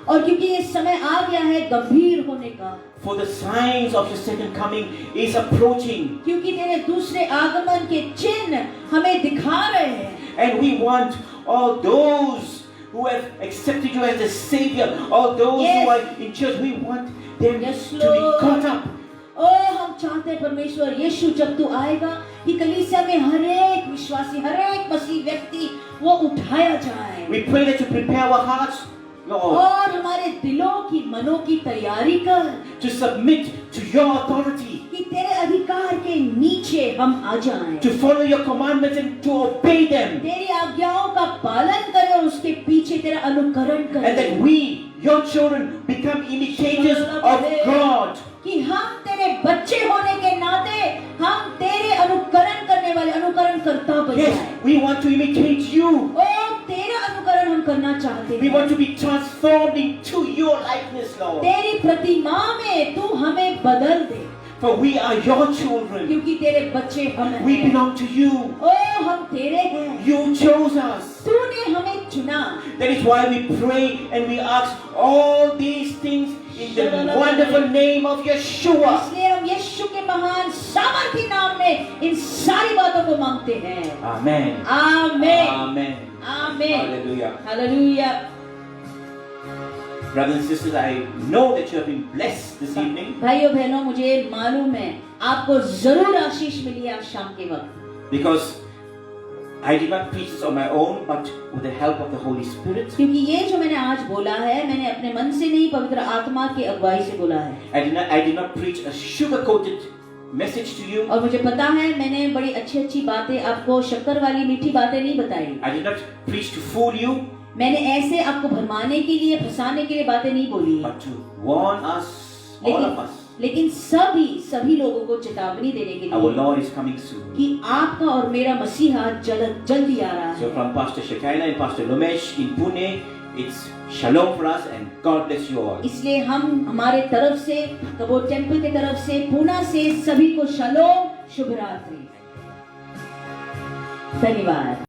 [SPEAKER 1] और क्योंकि ये समय आ गया है गंभीर होने का,
[SPEAKER 2] For the signs of your second coming is approaching.
[SPEAKER 1] क्योंकि तेरे दूसरे आगमन के चिन्ह हमें दिखा रहे हैं।
[SPEAKER 2] And we want all those who have accepted you as the Savior, all those who are in church, we want them to be caught up.
[SPEAKER 1] हम चाहते हैं परमेश्वर यीशु जब तू आएगा कि कलीसिया में हर एक विश्वासी, हर एक मसीह व्यक्ति वो उठाया जाए।
[SPEAKER 2] We pray that you prepare our hearts, Lord,
[SPEAKER 1] और हमारे दिलों की, मनों की तैयारी कर
[SPEAKER 2] to submit to your authority,
[SPEAKER 1] कि तेरे अधिकार के नीचे हम आ जाएं,
[SPEAKER 2] to follow your commandments and to obey them,
[SPEAKER 1] तेरी आज्ञाओं का पालन करें और उसके पीछे तेरा अनुकरण
[SPEAKER 2] and that
[SPEAKER 1] करें,
[SPEAKER 2] we, your children, become imitators of God.
[SPEAKER 1] कि हम तेरे बच्चे होने के नाते हम तेरे अनुकरण करने वाले अनुकरण करता बन
[SPEAKER 2] Yes,
[SPEAKER 1] जाएं।
[SPEAKER 2] we want to imitate you.
[SPEAKER 1] और तेरा अनुकरण हम करना चाहते
[SPEAKER 2] We
[SPEAKER 1] हैं।
[SPEAKER 2] want to be transformed into your likeness, Lord.
[SPEAKER 1] तेरी प्रतिमा में तू हमें बदल दे।
[SPEAKER 2] For we are your children.
[SPEAKER 1] क्योंकि तेरे बच्चे हम
[SPEAKER 2] We
[SPEAKER 1] हैं।
[SPEAKER 2] belong to you.
[SPEAKER 1] ओ हम तेरे हैं,
[SPEAKER 2] You chose us.
[SPEAKER 1] तूने हमें चुना।
[SPEAKER 2] That is why we pray and we ask all these things in the wonderful name of Yeshua.
[SPEAKER 1] इसलिए हम यीशु के महान सामर्थी नाम में इन सारी बातों को मांगते हैं।
[SPEAKER 2] Amen.
[SPEAKER 1] आमीन,
[SPEAKER 2] Amen.
[SPEAKER 1] आमीन,
[SPEAKER 2] Hallelujah.
[SPEAKER 1] Hallelujah.
[SPEAKER 2] Brothers and sisters, I know that you have been blessed this evening
[SPEAKER 1] भाइयों बहनों, मुझे मालूम है आपको जरूर आशीष मिली है आज शाम के वक्त,
[SPEAKER 2] because I did not preach this on my own, but with the help of the Holy Spirit.
[SPEAKER 1] क्योंकि ये जो मैंने आज बोला है मैंने अपने मन से नहीं, पवित्र आत्मा की अगुवाई से बोला है।
[SPEAKER 2] I did not preach a sugar-coated message to you.
[SPEAKER 1] और मुझे पता है मैंने बड़ी अच्छी अच्छी बातें आपको, शक्कर वाली मीठी बातें नहीं बताई।
[SPEAKER 2] I did not preach to fool you,
[SPEAKER 1] मैंने ऐसे आपको भरमाने के लिए, फंसाने के लिए बातें नहीं बोली,
[SPEAKER 2] but to warn us, all of us.
[SPEAKER 1] लेकिन सभी लोगों को चेतावनी देने के
[SPEAKER 2] Our
[SPEAKER 1] लिए
[SPEAKER 2] Lord is coming soon.
[SPEAKER 1] कि आपका और मेरा मसीहा जल्दी आ रहा
[SPEAKER 2] So
[SPEAKER 1] है।
[SPEAKER 2] from Pastor Shekinah and Pastor Lomesh in Pune, it's shalom for us and God bless you all.
[SPEAKER 1] इसलिए हम हमारे तरफ से, कबोट टेम्पल की तरफ से, पूना से सभी को शलोम, शुभ रात्रि, धन्यवाद।